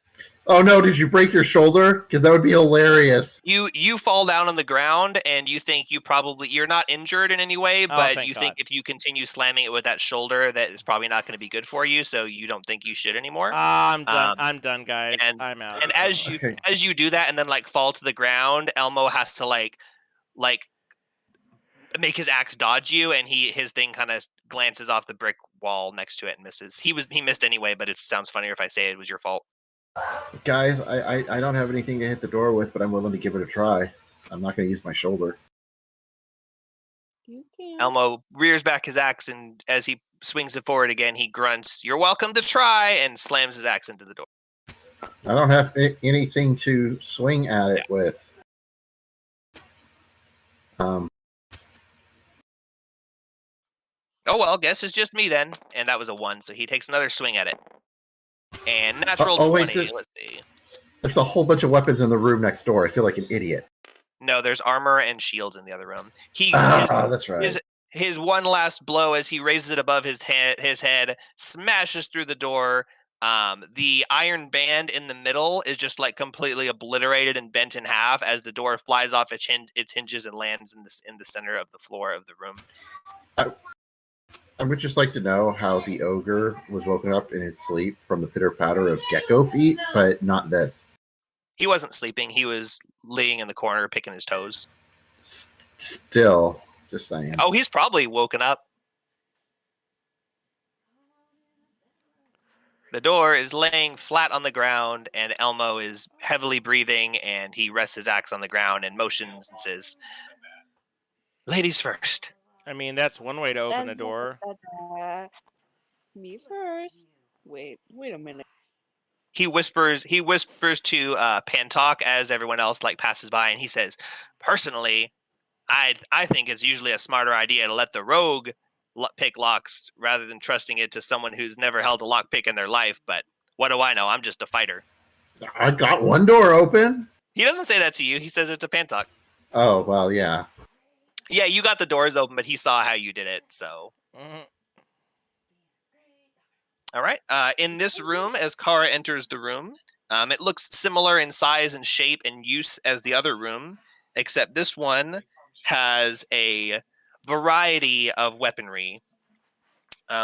S1: Oh no, did you break your shoulder? Because that would be hilarious.
S3: You fall down on the ground, and you think you're not injured in any way, but
S2: thank
S3: you think
S2: God.
S3: if you continue slamming it with that shoulder, that it's probably not going to be good for you. So you don't think you should anymore.
S2: I'm done. I'm done, guys.
S3: and-
S2: I'm out.
S3: And as you
S1: Okay.
S3: as you do that, and then like fall to the ground, Elmo has to like make his axe dodge you, and his thing kind of glances off the brick wall next to it and misses. He missed anyway, but it sounds funnier if I say it was your fault.
S1: Guys, I don't have anything to hit the door with, but I'm willing to give it a try. I'm not going to use my shoulder.
S4: You can.
S3: Elmo rears back his axe, and as he swings it forward again, he grunts, "You're welcome to try," and slams his axe into the door.
S1: I don't have anything to swing at it with.
S3: Oh well, guess it's just me then. And that was a 1, so he takes another swing at it. And natural
S1: wait,
S3: 20. Let's see.
S1: There's a whole bunch of weapons in the room next door. I feel like an idiot.
S3: No, there's armor and shields in the other room.
S1: That's right.
S3: His one last blow, as he raises it above his head, smashes through the door. The iron band in the middle is just like completely obliterated and bent in half as the door flies off its hinges and lands in the center of the floor of the room.
S1: I would just like to know how the ogre was woken up in his sleep from the pitter patter of gecko feet, but not this.
S3: He wasn't sleeping. He was laying in the corner picking his toes.
S1: Still, just saying.
S3: Oh, he's probably woken up. The door is laying flat on the ground, and Elmo is heavily breathing, and he rests his axe on the ground and motions and says, "Ladies first."
S2: I mean, that's one way to open a door.
S4: Me first. Wait a minute.
S3: He whispers to Pantok as everyone else like passes by, and he says, "Personally, I think it's usually a smarter idea to let the rogue pick locks rather than trusting it to someone who's never held a lockpick in their life. But what do I know? I'm just a fighter."
S1: I got one door open.
S3: He doesn't say that to you. He says it to Pantok.
S1: Oh, well, yeah.
S3: Yeah, you got the doors open, but he saw how you did it. So, all right. In this room, as Kara enters the room, it looks similar in size and shape and use as the other room, except this one has a variety of weaponry.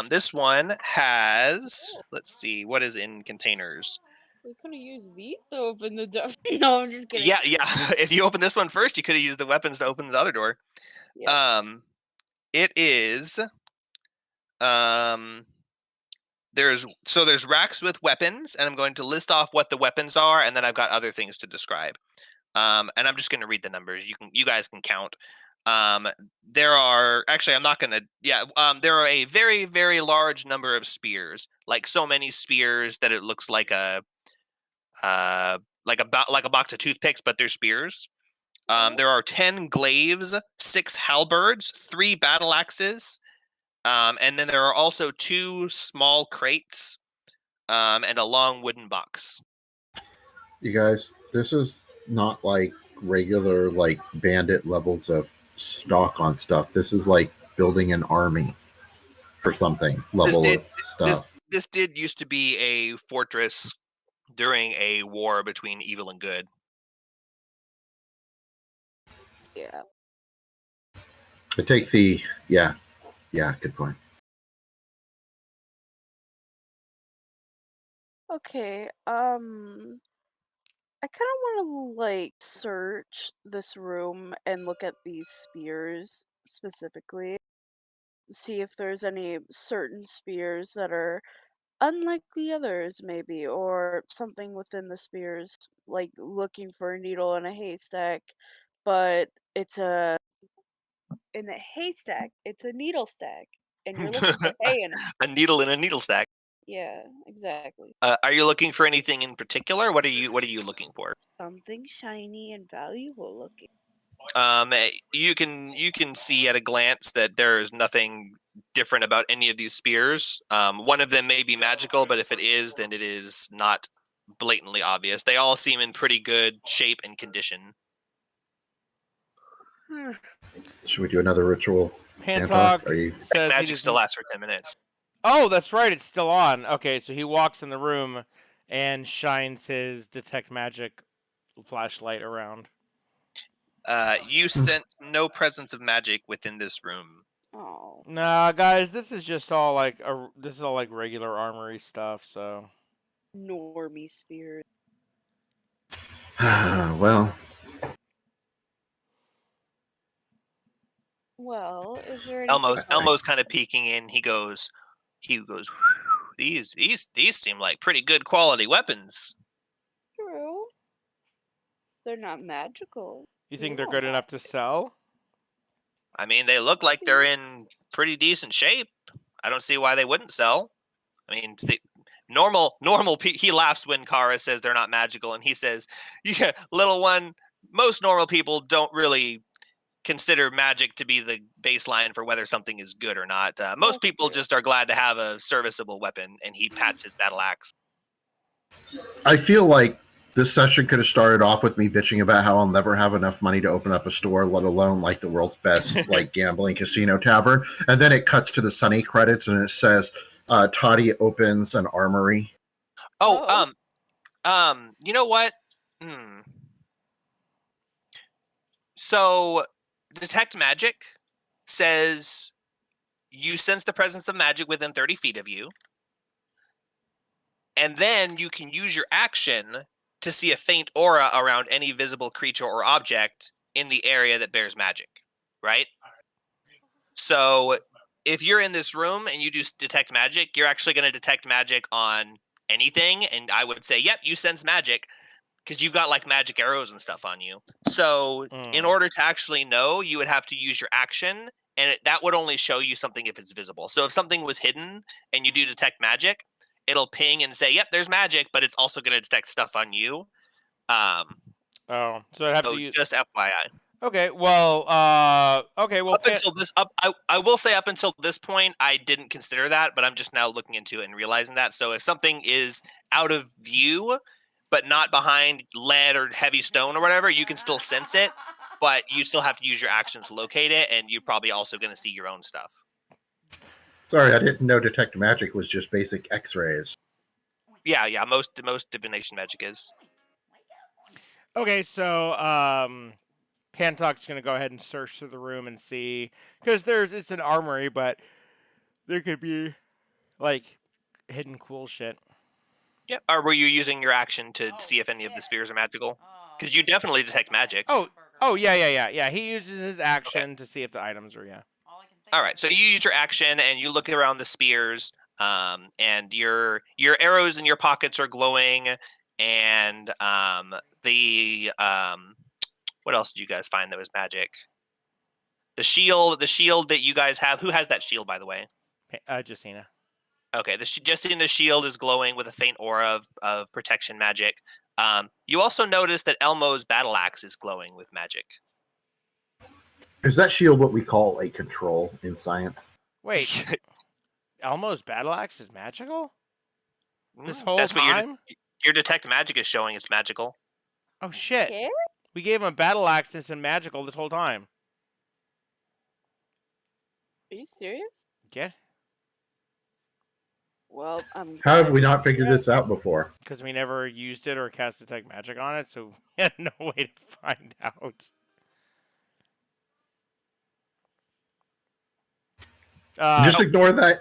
S3: This one has, let's see, what is in containers?
S4: We could have used these to open the door. No, I'm just kidding.
S3: Yeah. If you open this one first, you could have used the weapons to open the other door.
S4: Yeah.
S3: It is. There's racks with weapons, and I'm going to list off what the weapons are, and then I've got other things to describe. And I'm just going to read the numbers. You guys can count. There are actually, I'm not going to. Yeah. There are a very, very large number of spears, like so many spears that it looks like a box of toothpicks, but they're spears. There are 10 glaives, 6 halberds, 3 battle axes, and then there are also 2 small crates, and a long wooden box.
S1: You guys, this is not like regular like bandit levels of stock on stuff. This is like building an army or something level of stuff.
S3: This did used to be a fortress during a war between evil and good.
S4: Yeah.
S1: I take the yeah, good point.
S4: Okay. I kind of want to like search this room and look at these spears specifically. See if there's any certain spears that are unlike the others, maybe, or something within the spears, like looking for a needle in a haystack, but it's in a haystack, it's a needle stack, and you're looking for hay in it.
S3: A needle in a needle stack.
S4: Yeah, exactly.
S3: Are you looking for anything in particular? What are you looking for?
S4: Something shiny and valuable looking.
S3: You can see at a glance that there is nothing different about any of these spears. One of them may be magical, but if it is, then it is not blatantly obvious. They all seem in pretty good shape and condition.
S1: Should we do another ritual?
S2: Pantok
S1: Are you?
S2: says he
S3: Magic
S2: doesn't-
S3: still lasts for 10 minutes.
S2: Oh, that's right. It's still on. Okay, so he walks in the room and shines his detect magic flashlight around.
S3: You sense no presence of magic within this room.
S4: Oh.
S2: Nah, guys, this is just all like regular armory stuff. So
S4: Normie spirit.
S1: Well,
S4: Well, is there any
S3: Elmo's kind of peeking in. He goes, these seem like pretty good quality weapons.
S4: True. They're not magical.
S2: you think
S4: We
S2: they're
S4: don't
S2: good
S4: have
S2: enough to sell?
S3: I mean, they look like they're in pretty decent shape. I don't see why they wouldn't sell. I mean, normal. He laughs when Kara says they're not magical, and he says, "Yeah, little one. Most normal people don't really consider magic to be the baseline for whether something is good or not. Most people just are glad to have a serviceable weapon." And he pats his battle axe.
S1: I feel like this session could have started off with me bitching about how I'll never have enough money to open up a store, let alone like the world's best like gambling casino tavern. And then it cuts to the Sunny credits and it says Toddy opens an armory.
S3: Oh, you know what? So, detect magic says you sense the presence of magic within 30 feet of you, and then you can use your action to see a faint aura around any visible creature or object in the area that bears magic, right? So if you're in this room and you do detect magic, you're actually going to detect magic on anything, and I would say, yep, you sense magic, because you've got like magic arrows and stuff on you. So in order to actually know, you would have to use your action, and that would only show you something if it's visible. So if something was hidden and you do detect magic, it'll ping and say, yep, there's magic, but it's also going to detect stuff on you.
S2: Oh, so I'd have
S3: So
S2: to use.
S3: just FYI.
S2: Okay, well,
S3: Up until this, I will say up until this point, I didn't consider that, but I'm just now looking into it and realizing that. So if something is out of view, but not behind lead or heavy stone or whatever, you can still sense it, but you still have to use your action to locate it, and you're probably also going to see your own stuff.
S1: Sorry, I didn't know detect magic was just basic X-rays.
S3: Yeah, most divination magic is.
S2: Okay, so Pantok's gonna go ahead and search through the room and see, because it's an armory, but there could be like hidden cool shit.
S3: Yep. Or were you using your action to see if any of the spears are magical? Because you definitely detect magic.
S2: Oh yeah. He uses his action to see if the items are
S3: All right, so you use your action and you look around the spears, and your arrows in your pockets are glowing, and what else did you guys find that was magic? The shield that you guys have. Who has that shield, by the way?
S2: Justina.
S3: Okay, Justina's shield is glowing with a faint aura of protection magic. You also notice that Elmo's battle axe is glowing with magic.
S1: Is that shield what we call a control in science?
S2: Wait, Elmo's battle axe is magical? This whole
S3: That's
S2: time?
S3: what your detect magic is showing. It's magical.
S2: Oh shit!
S4: Okay.
S2: We gave him a battle axe and it's been magical this whole time.
S4: Are you serious?
S2: Yeah,
S4: Well,
S1: How have we not figured this out before?
S2: because we never used it or cast detect magic on it, so we had no way to find out.
S1: Just ignore that.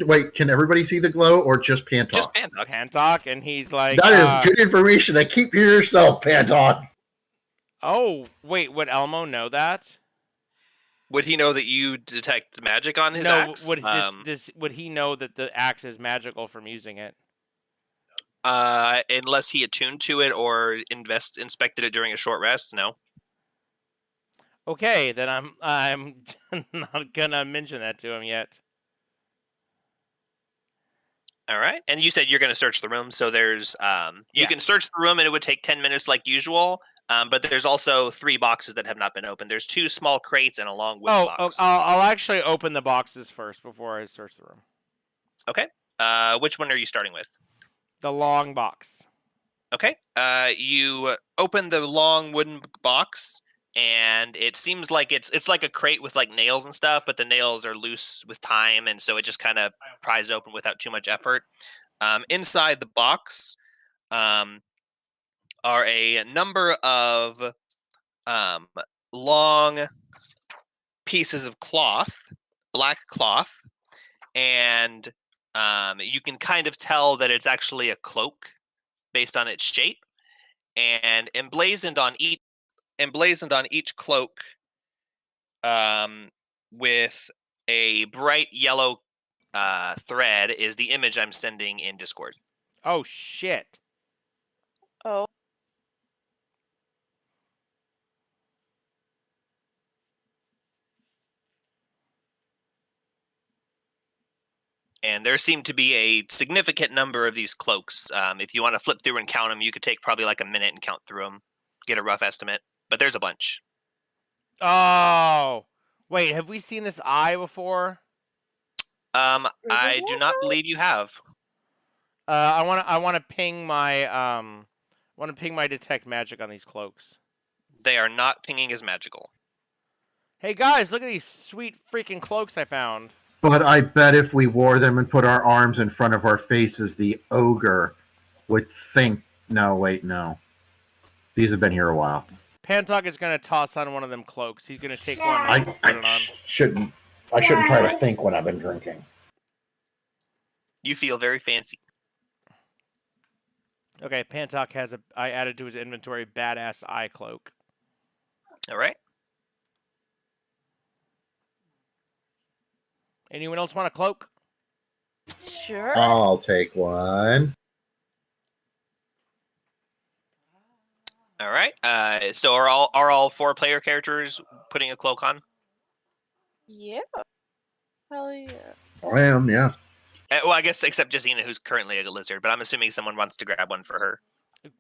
S1: Wait. Can everybody see the glow or just Pantok?
S3: Just Pantok.
S2: Pantok, and he's like,
S1: That is good information. Keep to yourself, Pantok.
S2: Oh, wait, would Elmo know that?
S3: Would he know that you detect magic on his
S2: No,
S3: axe?
S2: would he know that the axe is magical from using it?
S3: Unless he attuned to it or inspected it during a short rest, no.
S2: Okay, then I'm not gonna mention that to him yet.
S3: All right, and you said you're going to search the room, so there's you
S2: Yeah.
S3: can search the room, and it would take 10 minutes like usual. But there's also 3 boxes that have not been opened. There's 2 small crates and a long wooden box.
S2: I'll actually open the boxes first before I search the room.
S3: Okay. Which one are you starting with?
S2: The long box.
S3: Okay. You open the long wooden box, and it seems like it's like a crate with like nails and stuff, but the nails are loose with time, and so it just kind of pries open without too much effort. Inside the box are a number of long pieces of cloth, black cloth, and you can kind of tell that it's actually a cloak based on its shape. And emblazoned on each cloak, with a bright yellow thread, is the image I'm sending in Discord.
S2: Oh shit.
S4: Oh.
S3: And there seem to be a significant number of these cloaks. If you want to flip through and count them, you could take probably like a minute and count through them, get a rough estimate. But there's a bunch.
S2: Oh. Wait, have we seen this eye before?
S3: I do not believe you have.
S2: I want to ping my detect magic on these cloaks.
S3: They are not pinging as magical.
S2: Hey guys, look at these sweet freaking cloaks I found.
S1: But I bet if we wore them and put our arms in front of our faces, the ogre would think, no, wait, no. These have been here a while.
S2: Pantok is going to toss on one of them cloaks. He's going to take one and put it on.
S1: shouldn't try to think when I've been drinking.
S3: You feel very fancy.
S2: Okay, Pantok has I added to his inventory badass eye cloak.
S3: All right.
S2: Anyone else want a cloak?
S4: Sure.
S1: I'll take one.
S3: All right. So are all 4 player characters putting a cloak on?
S4: Yeah. Hell yeah.
S1: I am, yeah.
S3: Well, I guess except Jazina, who's currently a lizard, but I'm assuming someone wants to grab one for her.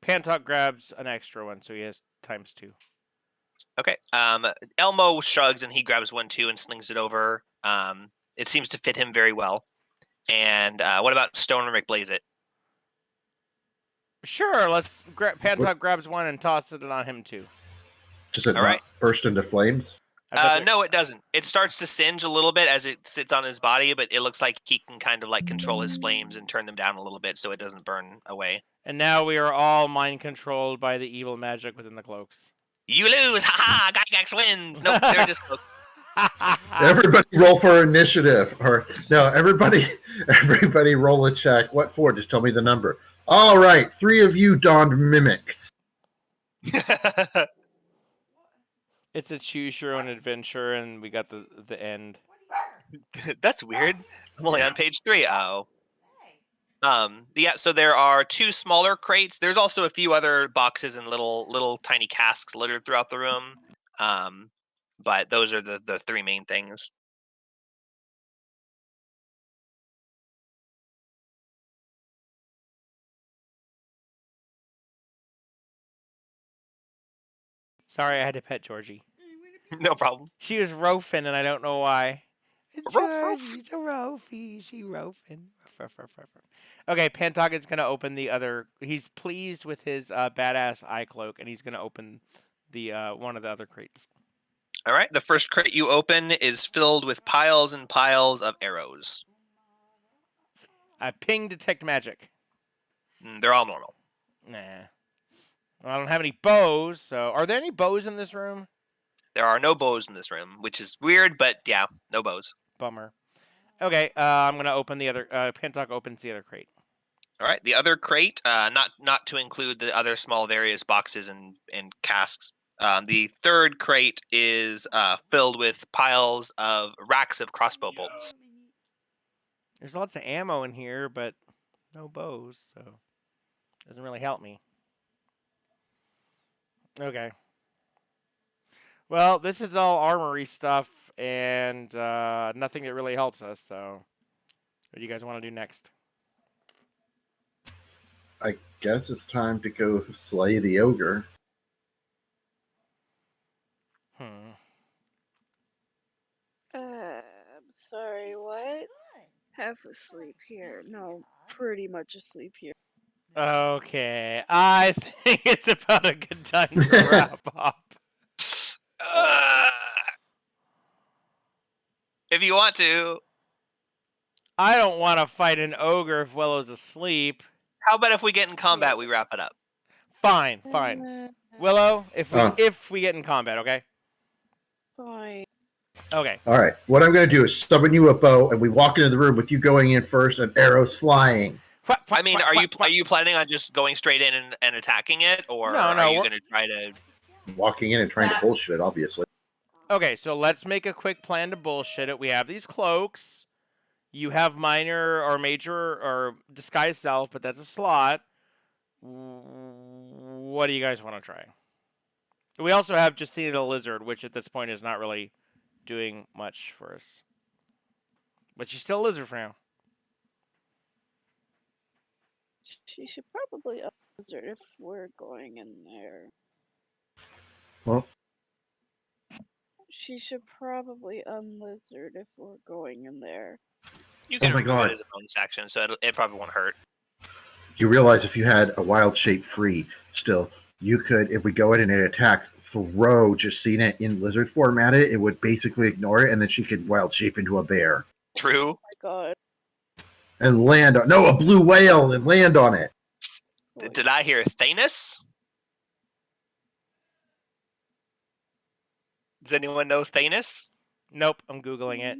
S2: Pantok grabs an extra one, so he has ×2.
S3: Okay. Elmo shrugs and he grabs one too and slings it over. It seems to fit him very well. And what about Stoner McBlaze it?
S2: Sure, let's Pantok grabs one and tosses it on him too.
S1: Does it
S3: All right.
S1: burst into flames?
S3: No, it doesn't. It starts to singe a little bit as it sits on his body, but it looks like he can kind of like control his flames and turn them down a little bit so it doesn't burn away.
S2: And now we are all mind controlled by the evil magic within the cloaks.
S3: You lose! Ha ha! Gygax wins! Nope, they're just cloaks.
S1: Everybody roll for initiative. Or no, everybody roll a check. What for? Just tell me the number. All right, 3 of you donned mimics.
S2: It's a choose your own adventure, and we got the end.
S3: That's weird. I'm only on page 3. Oh. Yeah, so there are 2 smaller crates. There's also a few other boxes and little tiny casks littered throughout the room. But those are the 3 main things.
S2: Sorry, I had to pet Georgie.
S3: No problem.
S2: She was roafing, and I don't know why.
S3: Roof, roof.
S2: Georgie's a roafie. She roafing. Okay, Pantok is going to open the other. He's pleased with his badass eye cloak, and he's going to open the one of the other crates.
S3: All right. The first crate you open is filled with piles and piles of arrows.
S2: I ping detect magic.
S3: They're all normal.
S2: Nah. Well, I don't have any bows, so are there any bows in this room?
S3: There are no bows in this room, which is weird, but yeah, no bows.
S2: Bummer. Okay, I'm going to open the other. Pantok opens the other crate.
S3: All right. The other crate, not to include the other small various boxes and casks. The third crate is filled with piles of racks of crossbow bolts.
S2: There's lots of ammo in here, but no bows, so doesn't really help me. Okay. Well, this is all armory stuff and nothing that really helps us, so what do you guys want to do next?
S1: I guess it's time to go slay the ogre.
S4: I'm sorry, what? Half asleep here. No, pretty much asleep here.
S2: Okay, I think it's about a good time to wrap up.
S3: If you want to,
S2: I don't want to fight an ogre if Willow's asleep.
S3: how about if we get in combat, we wrap it up?
S2: Fine. Willow, if we get in combat, okay?
S4: Fine.
S2: Okay.
S1: All right. What I'm going to do is summon you a bow, and we walk into the room with you going in first and arrows flying.
S3: I mean, are you planning on just going straight in and attacking it, or
S2: No,
S3: are you going to try to
S1: walking in and trying to bullshit it? Obviously.
S2: Okay, so let's make a quick plan to bullshit it. We have these cloaks. You have minor or major or disguise self, but that's a slot. What do you guys want to try? We also have Justina the Lizard, which at this point is not really doing much for us. But she's still a lizard for now.
S4: She should probably up lizard if we're going in there.
S1: Well,
S4: she should probably unlizard if we're going in there.
S3: You can
S1: my
S3: remove
S1: God.
S3: it as a bonus action, so it probably won't hurt.
S1: you realize if you had a wild shape free still, you could, if we go in and it attacks, throw Justina in lizard form at it. It would basically ignore it, and then she could wild shape into a bear.
S3: True.
S4: Oh my god.
S1: And land on a blue whale and land on it.
S3: Did I hear Thanos? Does anyone know Thanos?
S2: Nope, I'm Googling it.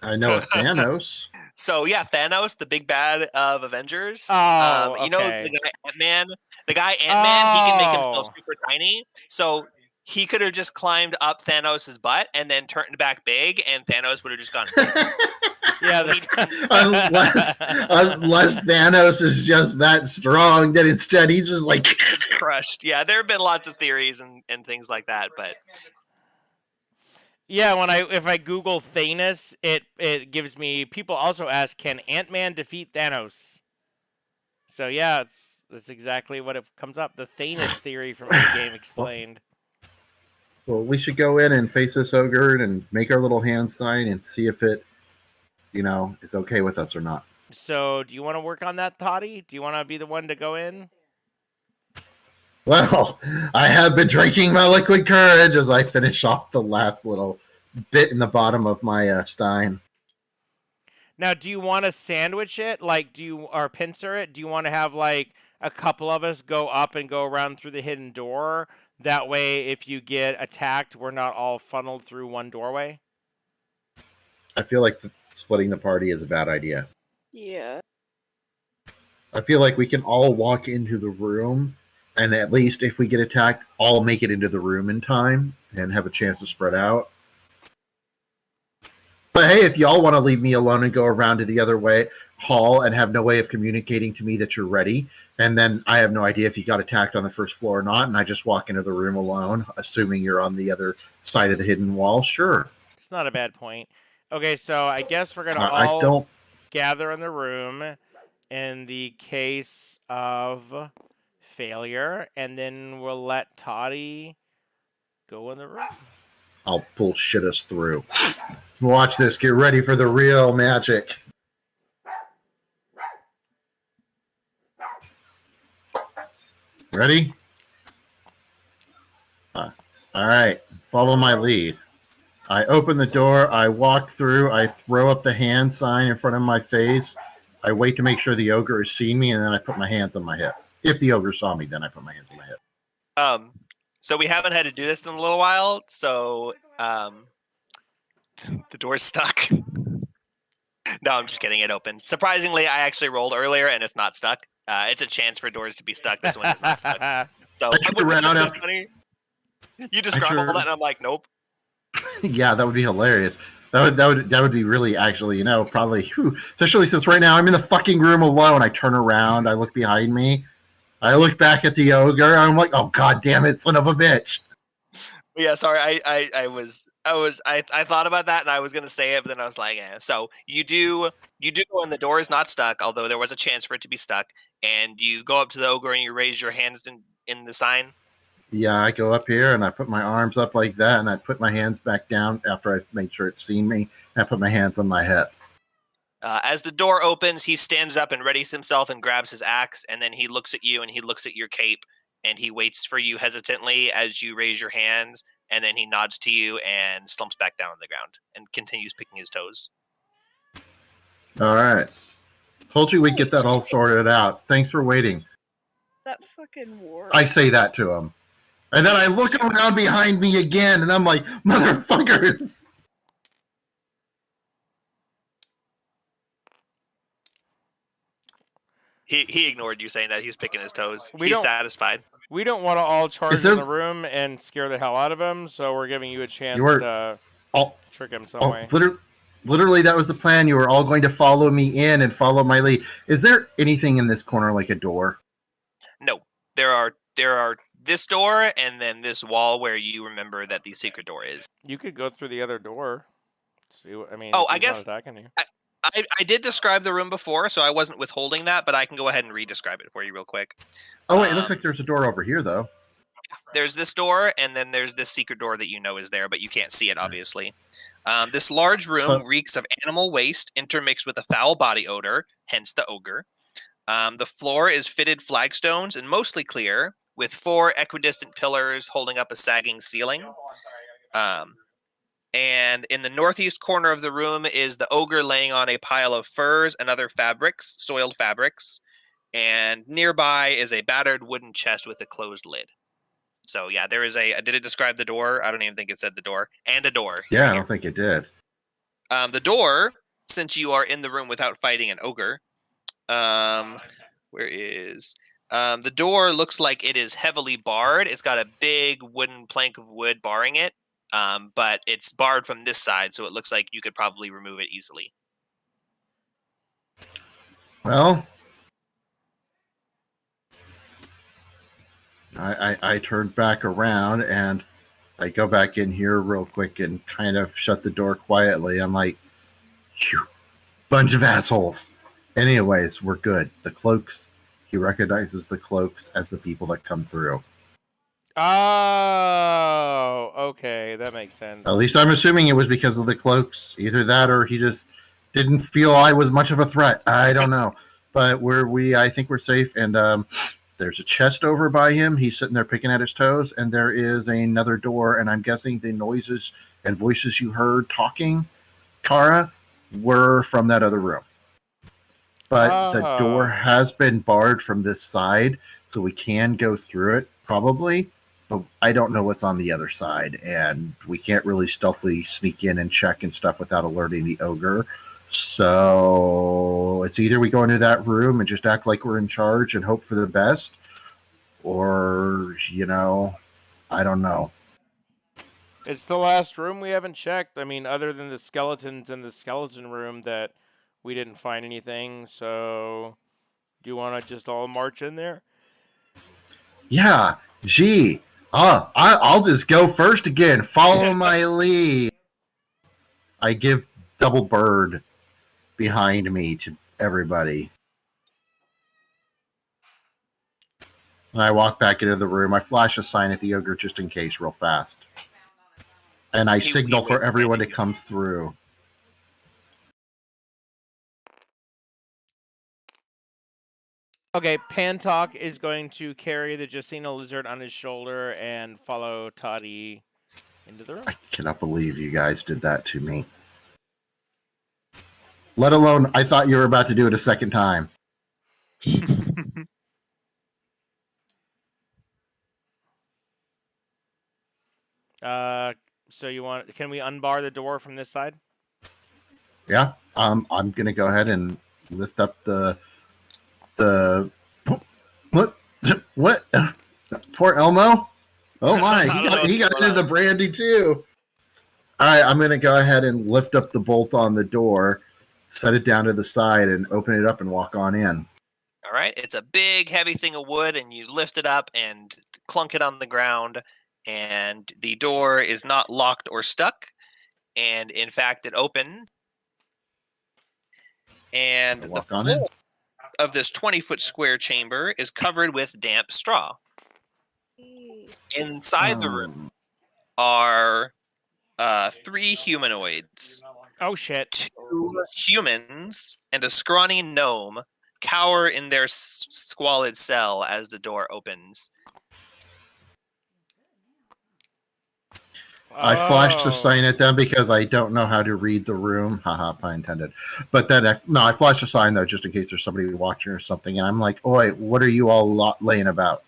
S1: I know Thanos.
S3: So yeah, Thanos, the big bad of Avengers.
S2: Oh,
S3: You know
S2: okay.
S3: the guy Ant-Man? The guy Ant-Man, he can make himself
S2: Oh.
S3: super tiny. So he could have just climbed up Thanos' butt and then turned back big, and Thanos would have just gone.
S2: Yeah,
S1: unless Thanos is just that strong that instead he's just like
S3: It's crushed. Yeah, there have been lots of theories and things like that, but
S2: yeah, if I Google Thanos, it gives me. People also ask, can Ant-Man defeat Thanos? So yeah, that's exactly what it comes up. The Thanos theory from Endgame explained.
S1: well, we should go in and face this ogre and make our little hand sign and see if it, is okay with us or not.
S2: So do you want to work on that, Toddy? Do you want to be the one to go in?
S1: Well, I have been drinking my liquid courage as I finish off the last little bit in the bottom of my stein.
S2: Now, do you want to sandwich it? Or pincer it? Do you want to have like a couple of us go up and go around through the hidden door? That way, if you get attacked, we're not all funneled through one doorway.
S1: I feel like splitting the party is a bad idea.
S4: Yeah.
S1: I feel like we can all walk into the room, and at least if we get attacked, all make it into the room in time and have a chance to spread out. But hey, if y'all want to leave me alone and go around to the other hall and have no way of communicating to me that you're ready, and then I have no idea if you got attacked on the first floor or not, and I just walk into the room alone, assuming you're on the other side of the hidden wall, sure.
S2: It's not a bad point. Okay, so I guess we're gonna
S1: I
S2: all
S1: don't.
S2: gather in the room in the case of failure, and then we'll let Toddy go in the room.
S1: I'll bullshit us through. Watch this. Get ready for the real magic. Ready? All right. Follow my lead. I open the door. I walk through. I throw up the hand sign in front of my face. I wait to make sure the ogre has seen me, and then I put my hands on my hip. If the ogre saw me, then I put my hands on my hip.
S3: So we haven't had to do this in a little while, so the door's stuck. No, I'm just kidding. It opened. Surprisingly, I actually rolled earlier, and it's not stuck. It's a chance for doors to be stuck. This one is not stuck. So
S1: I turned around after.
S3: Funny. You described all that, and I'm like, nope.
S1: Yeah, that would be hilarious. That would be really actually, probably, especially since right now I'm in the fucking room alone. I turn around, I look behind me, I look back at the ogre, I'm like, oh god damn it, son of a bitch.
S3: Yeah, sorry, I thought about that and I was gonna say it, but then I was like, yeah. So you do go in, the door is not stuck, although there was a chance for it to be stuck, and you go up to the ogre and you raise your hands in the sign.
S1: Yeah, I go up here and I put my arms up like that, and I put my hands back down after I've made sure it's seen me. And I put my hands on my hip.
S3: As the door opens, he stands up and readies himself and grabs his axe, and then he looks at you and he looks at your cape, and he waits for you hesitantly as you raise your hands, and then he nods to you and slumps back down on the ground and continues picking his toes.
S1: All right. Told you we'd get that all sorted out. Thanks for waiting.
S4: That fucking war.
S1: I say that to him. And then I look around behind me again, and I'm like, motherfuckers.
S3: He ignored you saying that. He's picking his toes.
S2: We
S3: He's
S2: don't-
S3: satisfied.
S2: We don't want to all charge
S1: there-
S2: in the room and scare the hell out of him, so we're giving you a chance
S1: You were-
S2: to
S1: Oh,
S2: trick him some way.
S1: literally, that was the plan. You were all going to follow me in and follow my lead. Is there anything in this corner like a door?
S3: No, there are this door and then this wall where you remember that the secret door is.
S2: You could go through the other door. See what I mean?
S3: Oh,
S2: if
S3: I
S2: he's
S3: guess-
S2: not attacking you.
S3: I did describe the room before, so I wasn't withholding that, but I can go ahead and re-describe it for you real quick.
S1: Oh, wait, it looks like there's a door over here, though.
S3: There's this door, and then there's this secret door that you know is there, but you can't see it, obviously. This large room
S1: So-
S3: reeks of animal waste intermixed with a foul body odor, hence the ogre. The floor is fitted flagstones and mostly clear, with 4 equidistant pillars holding up a sagging ceiling. And in the northeast corner of the room is the ogre laying on a pile of furs and other fabrics, soiled fabrics. And nearby is a battered wooden chest with a closed lid. So yeah, there is a. Did it describe the door? I don't even think it said the door. And a door.
S1: Yeah, I don't think it did.
S3: The door, since you are in the room without fighting an ogre, where is the door? Looks like it is heavily barred. It's got a big wooden plank of wood barring it, but it's barred from this side, so it looks like you could probably remove it easily.
S1: Well, I turned back around and I go back in here real quick and kind of shut the door quietly. I'm like, phew, bunch of assholes. Anyways, we're good. The cloaks, he recognizes the cloaks as the people that come through.
S2: Oh, okay, that makes sense.
S1: At least I'm assuming it was because of the cloaks. Either that or he just didn't feel I was much of a threat. I don't know. But I think we're safe. And there's a chest over by him. He's sitting there picking at his toes. And there is another door. And I'm guessing the noises and voices you heard talking, Kara, were from that other room. But the door has been barred from this side. So we can go through it, probably. But I don't know what's on the other side, and we can't really stealthily sneak in and check and stuff without alerting the ogre. So it's either we go into that room and just act like we're in charge and hope for the best, or, I don't know.
S2: It's the last room we haven't checked. I mean, other than the skeletons in the skeleton room that we didn't find anything. So do you want to just all march in there?
S1: Yeah, gee. I'll just go first again. Follow my lead. I give double bird behind me to everybody. And I walk back into the room. I flash a sign at the ogre just in case, real fast. And I signal for everyone to come through.
S2: Okay, Pantok is going to carry the Jacina lizard on his shoulder and follow Toddy into the room.
S1: I cannot believe you guys did that to me. Let alone, I thought you were about to do it a second time.
S2: So can we unbar the door from this side?
S1: Yeah, I'm gonna go ahead and lift up the what? Poor Elmo. Oh my, he got into the brandy too. All right, I'm gonna go ahead and lift up the bolt on the door, set it down to the side, and open it up and walk on in.
S3: All right, it's a big, heavy thing of wood, and you lift it up and clunk it on the ground, and the door is not locked or stuck, and in fact, it opened. And the
S1: walk on in.
S3: floor of this 20-foot square chamber is covered with damp straw. Inside the room are 3 humanoids.
S2: Oh shit.
S3: 2 humans and a scrawny gnome cower in their squalid cell as the door opens.
S1: I flashed the
S2: Oh.
S1: sign at them because I don't know how to read the room. Haha, pun intended. But then, I flashed the sign though, just in case there's somebody watching or something. And I'm like, "Oi, what are you all laying about?"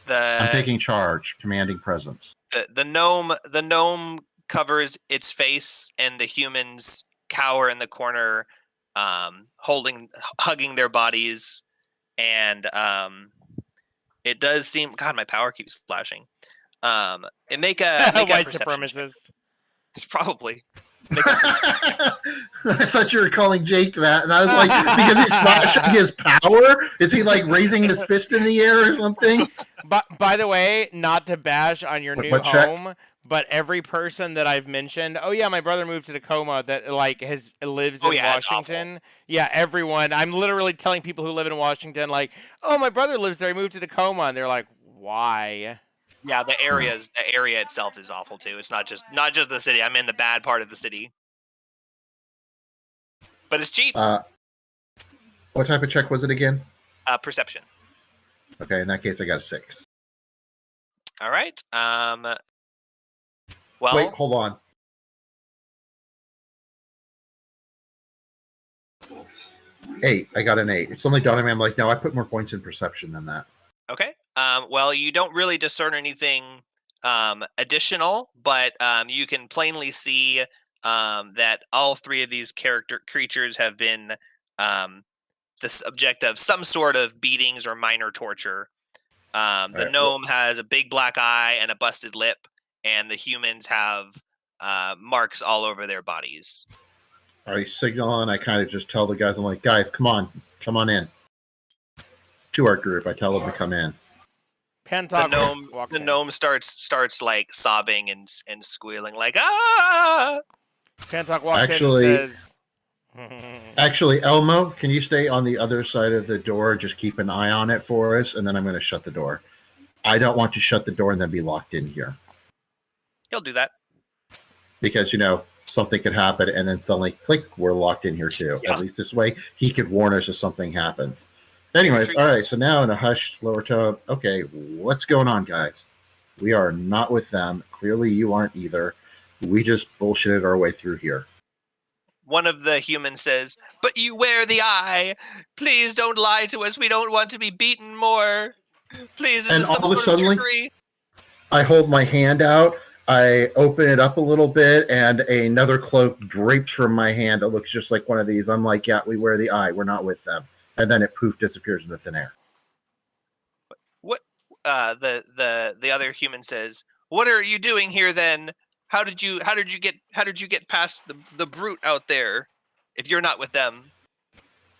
S1: I'm taking charge, commanding presence.
S3: The gnome covers its face, and the humans cower in the corner, hugging their bodies, and it does seem. God, my power keeps flashing. Make a
S2: White
S3: perception check.
S2: supremacist.
S3: Probably.
S1: I thought you were calling Jake that, and I was like, because he's flashing his power? Is he like raising his fist in the air or something?
S2: But by the way, not to bash on your new
S1: What check?
S2: home, but every person that I've mentioned, oh yeah, my brother moved to Tacoma that like lives in
S3: yeah, it's
S2: Washington. Yeah, everyone. I'm literally telling people who live in Washington, like, oh, my brother lives there. He moved to Tacoma, and they're like, why?
S3: Yeah, the area itself is awful too. It's not just the city. I'm in the bad part of the city, but it's cheap.
S1: What type of check was it again?
S3: Perception.
S1: Okay, in that case, I got a 6.
S3: All right. Well,
S1: Wait, hold on. Eight. I got an 8. It's only dawned on me. I'm like, no, I put more points in perception than that.
S3: okay. Well, you don't really discern anything additional, but you can plainly see that all 3 of these creatures have been the subject of some sort of beatings or minor torture. The gnome has a big black eye and a busted lip, and the humans have marks all over their bodies.
S1: I signal and I kind of just tell the guys, I'm like, guys, come on in. To our group, I tell them to come in.
S3: The gnome starts like sobbing and squealing like ah.
S2: Pantok walks in and says,
S1: Actually, Elmo, can you stay on the other side of the door? Just keep an eye on it for us, and then I'm going to shut the door. I don't want to shut the door and then be locked in here.
S3: He'll do that.
S1: Because, something could happen, and then suddenly, click, we're locked in here too.
S3: Yeah.
S1: At least this way, he could warn us if something happens. Anyways, all right, so now in a hushed, lower tone, okay, what's going on, guys? We are not with them. Clearly, you aren't either. We just bullshitted our way through here.
S3: One of the humans says, "But you wear the eye. Please don't lie to us. We don't want to be beaten more. Please, is
S1: And
S3: this some
S1: all of a
S3: sort of
S1: sudden,
S3: trickery?"
S1: I hold my hand out. I open it up a little bit, and another cloak drapes from my hand that looks just like one of these. I'm like, yeah, we wear the eye. We're not with them. And then it poof disappears into thin air.
S3: What? The other human says, "What are you doing here then? How did you get past the brute out there if you're not with them?"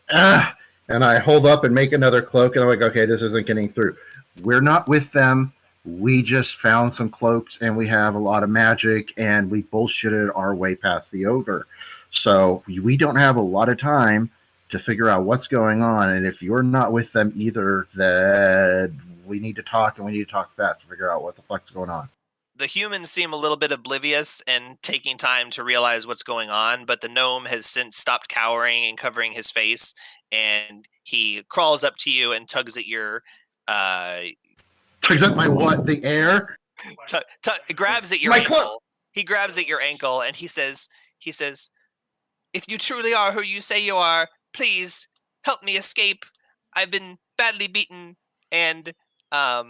S1: And I hold up and make another cloak, and I'm like, okay, this isn't getting through. We're not with them. We just found some cloaks, and we have a lot of magic, and we bullshitted our way past the ogre. So we don't have a lot of time to figure out what's going on. And if you're not with them either, then we need to talk, and we need to talk fast to figure out what the fuck's going on.
S3: The humans seem a little bit oblivious and taking time to realize what's going on, but the gnome has since stopped cowering and covering his face, and he crawls up to you and tugs at your
S1: tugs at my what? The air?
S3: Grabs at your ankle. He grabs at your ankle and he says, "If you truly are who you say you are, please help me escape. I've been badly beaten, and I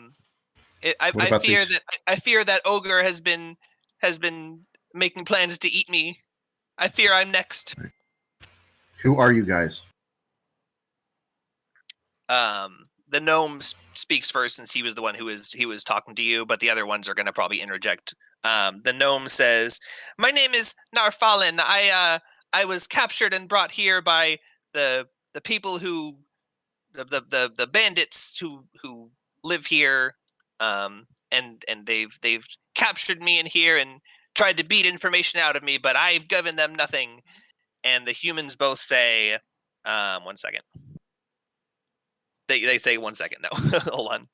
S3: fear that ogre has been making plans to eat me. I fear I'm next."
S1: Who are you guys?
S3: The gnome speaks first since he was the one who was talking to you, but the other ones are going to probably interject. The gnome says, "My name is Narfalin. I was captured and brought here by the people who the bandits who live here, and they've captured me in here and tried to beat information out of me, but I've given them nothing." And the humans both say, 1 second. They say 1 second. No, hold on.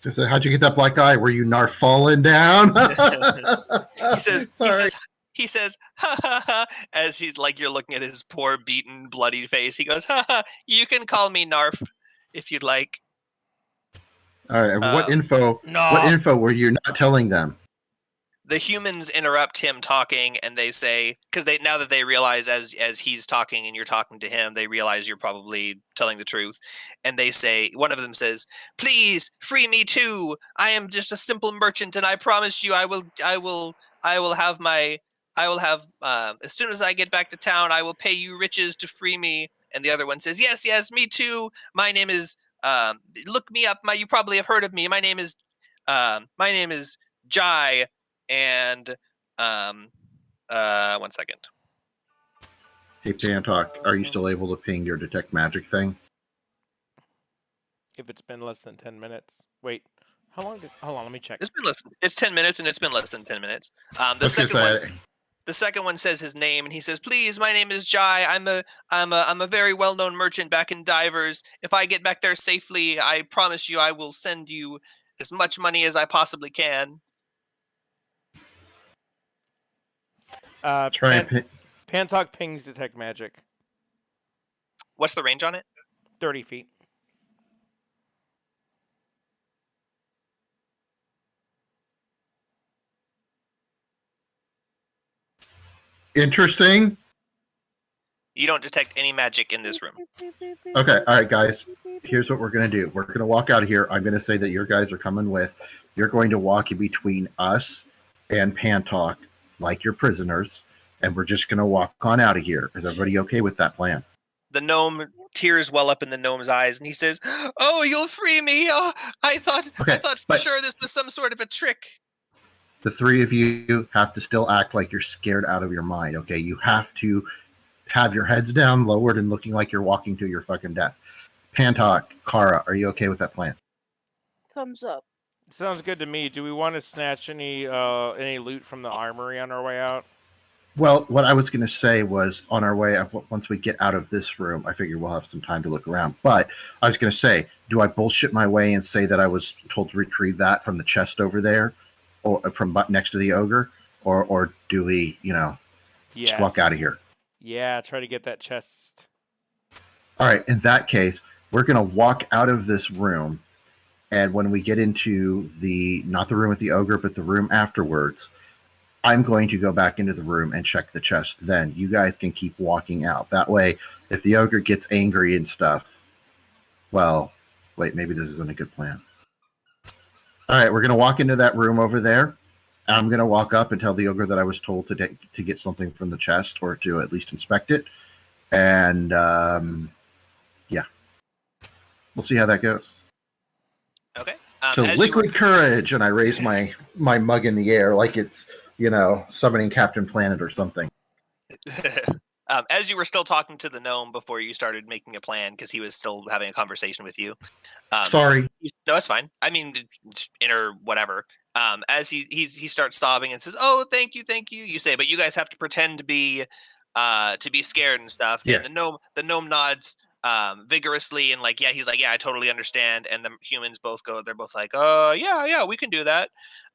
S1: I said, how'd you get that black eye? Were you narf falling down? Sorry.
S3: He says, ha ha ha, as he's like, you're looking at his poor, beaten, bloodied face. He goes, ha ha, you can call me Narf if you'd like.
S1: All right. What info were you not telling them?
S3: The humans interrupt him talking, and they say, because now that they realize as he's talking and you're talking to him, they realize you're probably telling the truth, and they say, one of them says, "Please free me too. I am just a simple merchant, and I promise you, I will have as soon as I get back to town, I will pay you riches to free me." And the other one says, "Yes, me too. My name is look me up. You probably have heard of me. My name is Jai." And 1 second.
S1: Hey, Pantok, are you still able to ping your detect magic thing?
S2: If it's been less than 10 minutes. Wait, how long hold on, let me check.
S3: It's 10 minutes, and it's been less than 10 minutes. The second one says his name, and he says, "Please, my name is Jai. I'm a very well-known merchant back in Divers. If I get back there safely, I promise you I will send you as much money as I possibly can."
S2: Pantok pings detect magic.
S3: What's the range on it?
S2: 30 feet.
S1: Interesting.
S3: You don't detect any magic in this room.
S1: Okay, all right, guys. Here's what we're going to do. We're going to walk out of here. I'm going to say that your guys are coming with. You're going to walk in between us and Pantok like you're prisoners, and we're just going to walk on out of here. Is everybody okay with that plan?
S3: The gnome, tears well up in the gnome's eyes, and he says, "Oh, you'll free me. Oh, I thought for sure this was some sort of a trick."
S1: The three of you have to still act like you're scared out of your mind, okay? You have to have your heads down, lowered, and looking like you're walking to your fucking death. Pantok, Kara, are you okay with that plan?
S4: Thumbs up.
S2: Sounds good to me. Do we want to snatch any loot from the armory on our way out?
S1: Well, what I was going to say was on our way, once we get out of this room, I figure we'll have some time to look around. But I was going to say, do I bullshit my way and say that I was told to retrieve that from the chest over there, or from next to the ogre, or do we, just walk out of here?
S2: Yeah, try to get that chest.
S1: All right, in that case, we're going to walk out of this room, and when we get into not the room with the ogre, but the room afterwards, I'm going to go back into the room and check the chest. Then you guys can keep walking out. That way, if the ogre gets angry and stuff, well, wait, maybe this isn't a good plan. All right, we're going to walk into that room over there. I'm going to walk up and tell the ogre that I was told to get something from the chest, or to at least inspect it. And, yeah. We'll see how that goes.
S3: Okay.
S1: So liquid courage, and I raise my mug in the air like it's, summoning Captain Planet or something.
S3: As you were still talking to the gnome before you started making a plan, because he was still having a conversation with you.
S1: Sorry.
S3: No, it's fine. I mean, inner whatever. As he starts sobbing and says, "Oh, thank you." You say, "But you guys have to pretend to be scared and stuff."
S1: Yeah.
S3: And the gnome nods vigorously and he's like, "Yeah, I totally understand." And the humans they're both like, yeah, we can do that."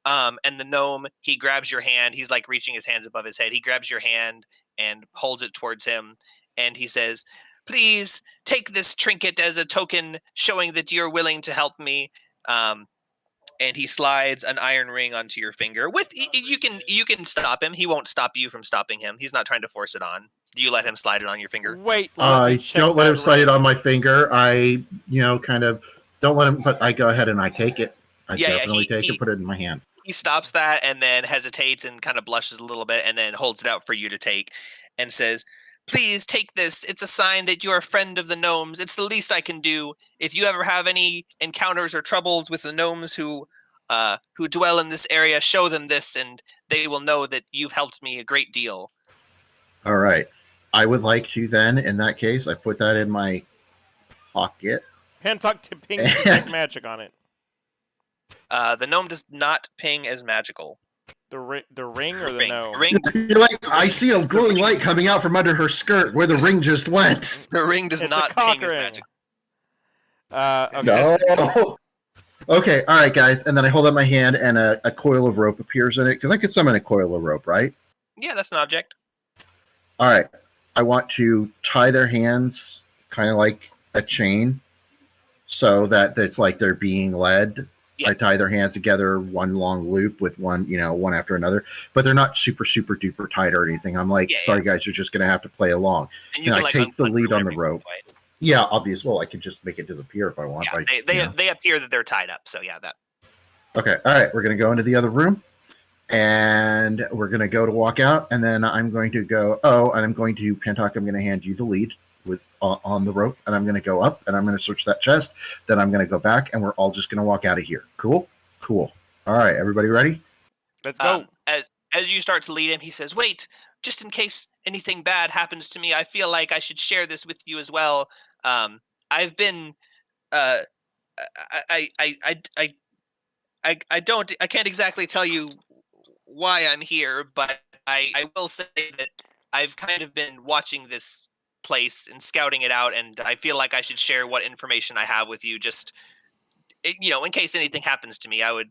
S3: And the gnome, he grabs your hand. He's like reaching his hands above his head. He grabs your hand and holds it towards him, and he says, "Please take this trinket as a token showing that you're willing to help me." And he slides an iron ring onto your finger. You can stop him. He won't stop you from stopping him. He's not trying to force it on. Do you let him slide it on your finger?
S2: Wait,
S1: don't let him slide it on my finger. I, kind of don't let him, but I go ahead and I take it. I definitely take it, put it in my hand.
S3: He stops that and then hesitates and kind of blushes a little bit and then holds it out for you to take and says, "Please take this. It's a sign that you're a friend of the gnomes. It's the least I can do. If you ever have any encounters or troubles with the gnomes who dwell in this area, show them this and they will know that you've helped me a great deal."
S1: All right. I would like to then, in that case, I put that in my pocket.
S2: Pantok to ping detect magic on it.
S3: The gnome does not ping as magical.
S2: The ring or the
S3: ring.
S2: gnome?
S3: Ring.
S1: You're like, I see a glowing light coming out from under her skirt where the ring just went.
S3: The ring does
S2: It's
S3: not
S2: a cock
S3: ping as
S2: ring.
S3: magic.
S2: Okay.
S1: No. Okay, all right, guys. And then I hold up my hand, and a coil of rope appears in it because I could summon a coil of rope, right?
S3: Yeah, that's an object.
S1: All right. I want to tie their hands kind of like a chain so that it's like they're being led.
S3: Yeah.
S1: I tie their hands together, one long loop with one, one after another, but they're not super, super duper tight or anything. I'm like, sorry, guys, you're just going to have to play along.
S3: And you
S1: And
S3: can,
S1: I take the lead on the
S3: every
S1: rope.
S3: way.
S1: Yeah, obvious. Well, I could just make it disappear if I want.
S3: Yeah, they appear that they're tied up. So yeah, that.
S1: Okay. All right. We're going to go into the other room. And we're going to go to walk out, and then I'm going to go. And I'm going to Pentock. I'm going to hand you the lead with on the rope, and I'm going to go up, and I'm going to search that chest. Then I'm going to go back, and we're all just going to walk out of here. Cool. All right, everybody ready?
S2: Let's go.
S3: As you start to lead him, he says, "Wait, just in case anything bad happens to me, I feel like I should share this with you as well. I've been, I can't exactly tell you why I'm here, but I will say that I've kind of been watching this place and scouting it out, and I feel like I should share what information I have with you, just in case anything happens to me. I would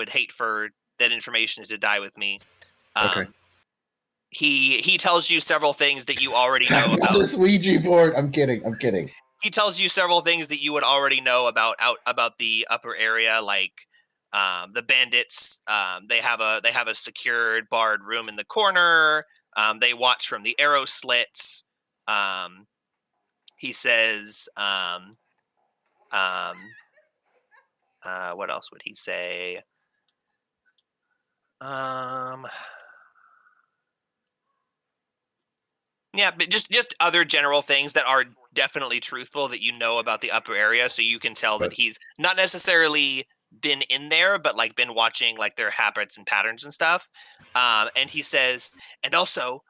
S3: hate for that information to die with me."
S1: Okay.
S3: He tells you several things that you already know about
S1: this Ouija board. I'm kidding.
S3: He tells you several things that you would already know about the upper area, like the bandits. They have a secured, barred room in the corner. They watch from the arrow slits. He says, what else would he say? Yeah, but just other general things that are definitely truthful that you know about the upper area, so you can tell that he's not necessarily been in there, but like been watching like their habits and patterns and stuff. And he says, and also,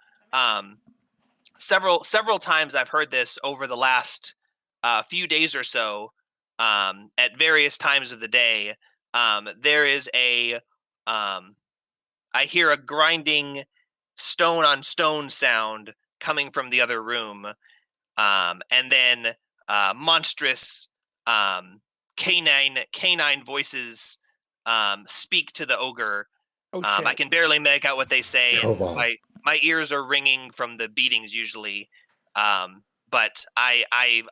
S3: several times I've heard this over the last few days or so, at various times of the day. There is I hear a grinding stone on stone sound coming from the other room, and then monstrous canine voices speak to the ogre. I can barely make out what they say. My ears are ringing from the beatings usually, but I've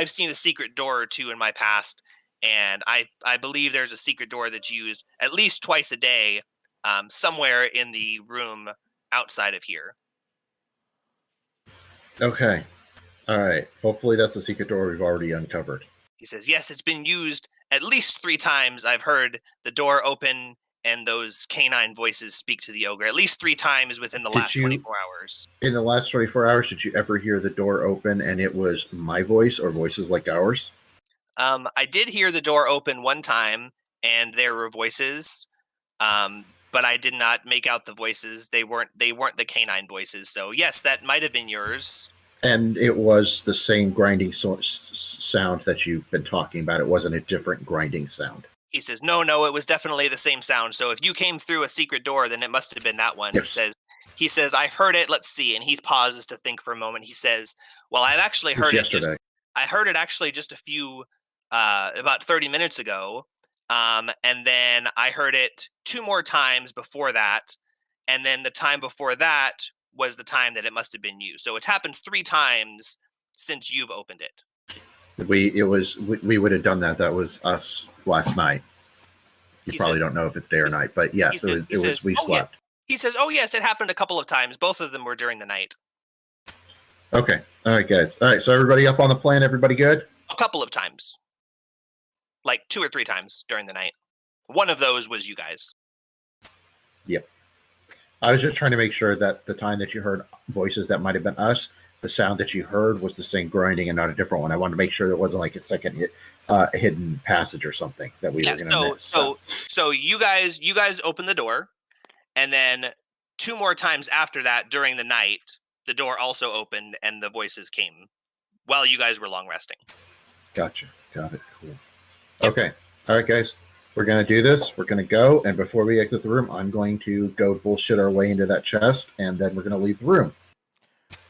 S3: seen a secret door or two in my past, and I believe there's a secret door that's used at least twice a day, somewhere in the room outside of here.
S1: Okay. All right. Hopefully that's a secret door we've already uncovered.
S3: He says, yes, it's been used at least 3 times. I've heard the door open and those canine voices speak to the ogre at least 3 times within the last 24 hours.
S1: In the last 24 hours, did you ever hear the door open and it was my voice or voices like ours?
S3: I did hear the door open one time and there were voices, but I did not make out the voices. They weren't the canine voices. So yes, that might have been yours.
S1: And it was the same grinding sound that you've been talking about. It wasn't a different grinding sound.
S3: He says, no, it was definitely the same sound. So if you came through a secret door, then it must have been that one.
S1: Yes.
S3: He says, I've heard it. Let's see. And he pauses to think for a moment. He says, well, I've actually heard it yesterday. I heard it actually just a few, about 30 minutes ago. And then I heard it 2 more times before that. And then the time before that was the time that it must have been you. So it's happened 3 times since you've opened it.
S1: We would have done that. That was us last night. You probably don't know if it's day or night, but yes, we slept.
S3: Yeah. He says, oh yes, it happened a couple of times. Both of them were during the night.
S1: Okay. All right, guys. All right. So everybody up on the plan? Everybody good?
S3: A couple of times. Like 2 or 3 times during the night. One of those was you guys.
S1: Yep. I was just trying to make sure that the time that you heard voices that might have been us, the sound that you heard was the same grinding and not a different one. I wanted to make sure there wasn't like a second hidden passage or something that we were going to miss.
S3: So you guys opened the door, and then 2 more times after that during the night, the door also opened and the voices came while you guys were long resting.
S1: Gotcha. Got it. Cool. Yep. Okay. All right, guys. We're going to do this. We're going to go. And before we exit the room, I'm going to go bullshit our way into that chest, and then we're going to leave the room.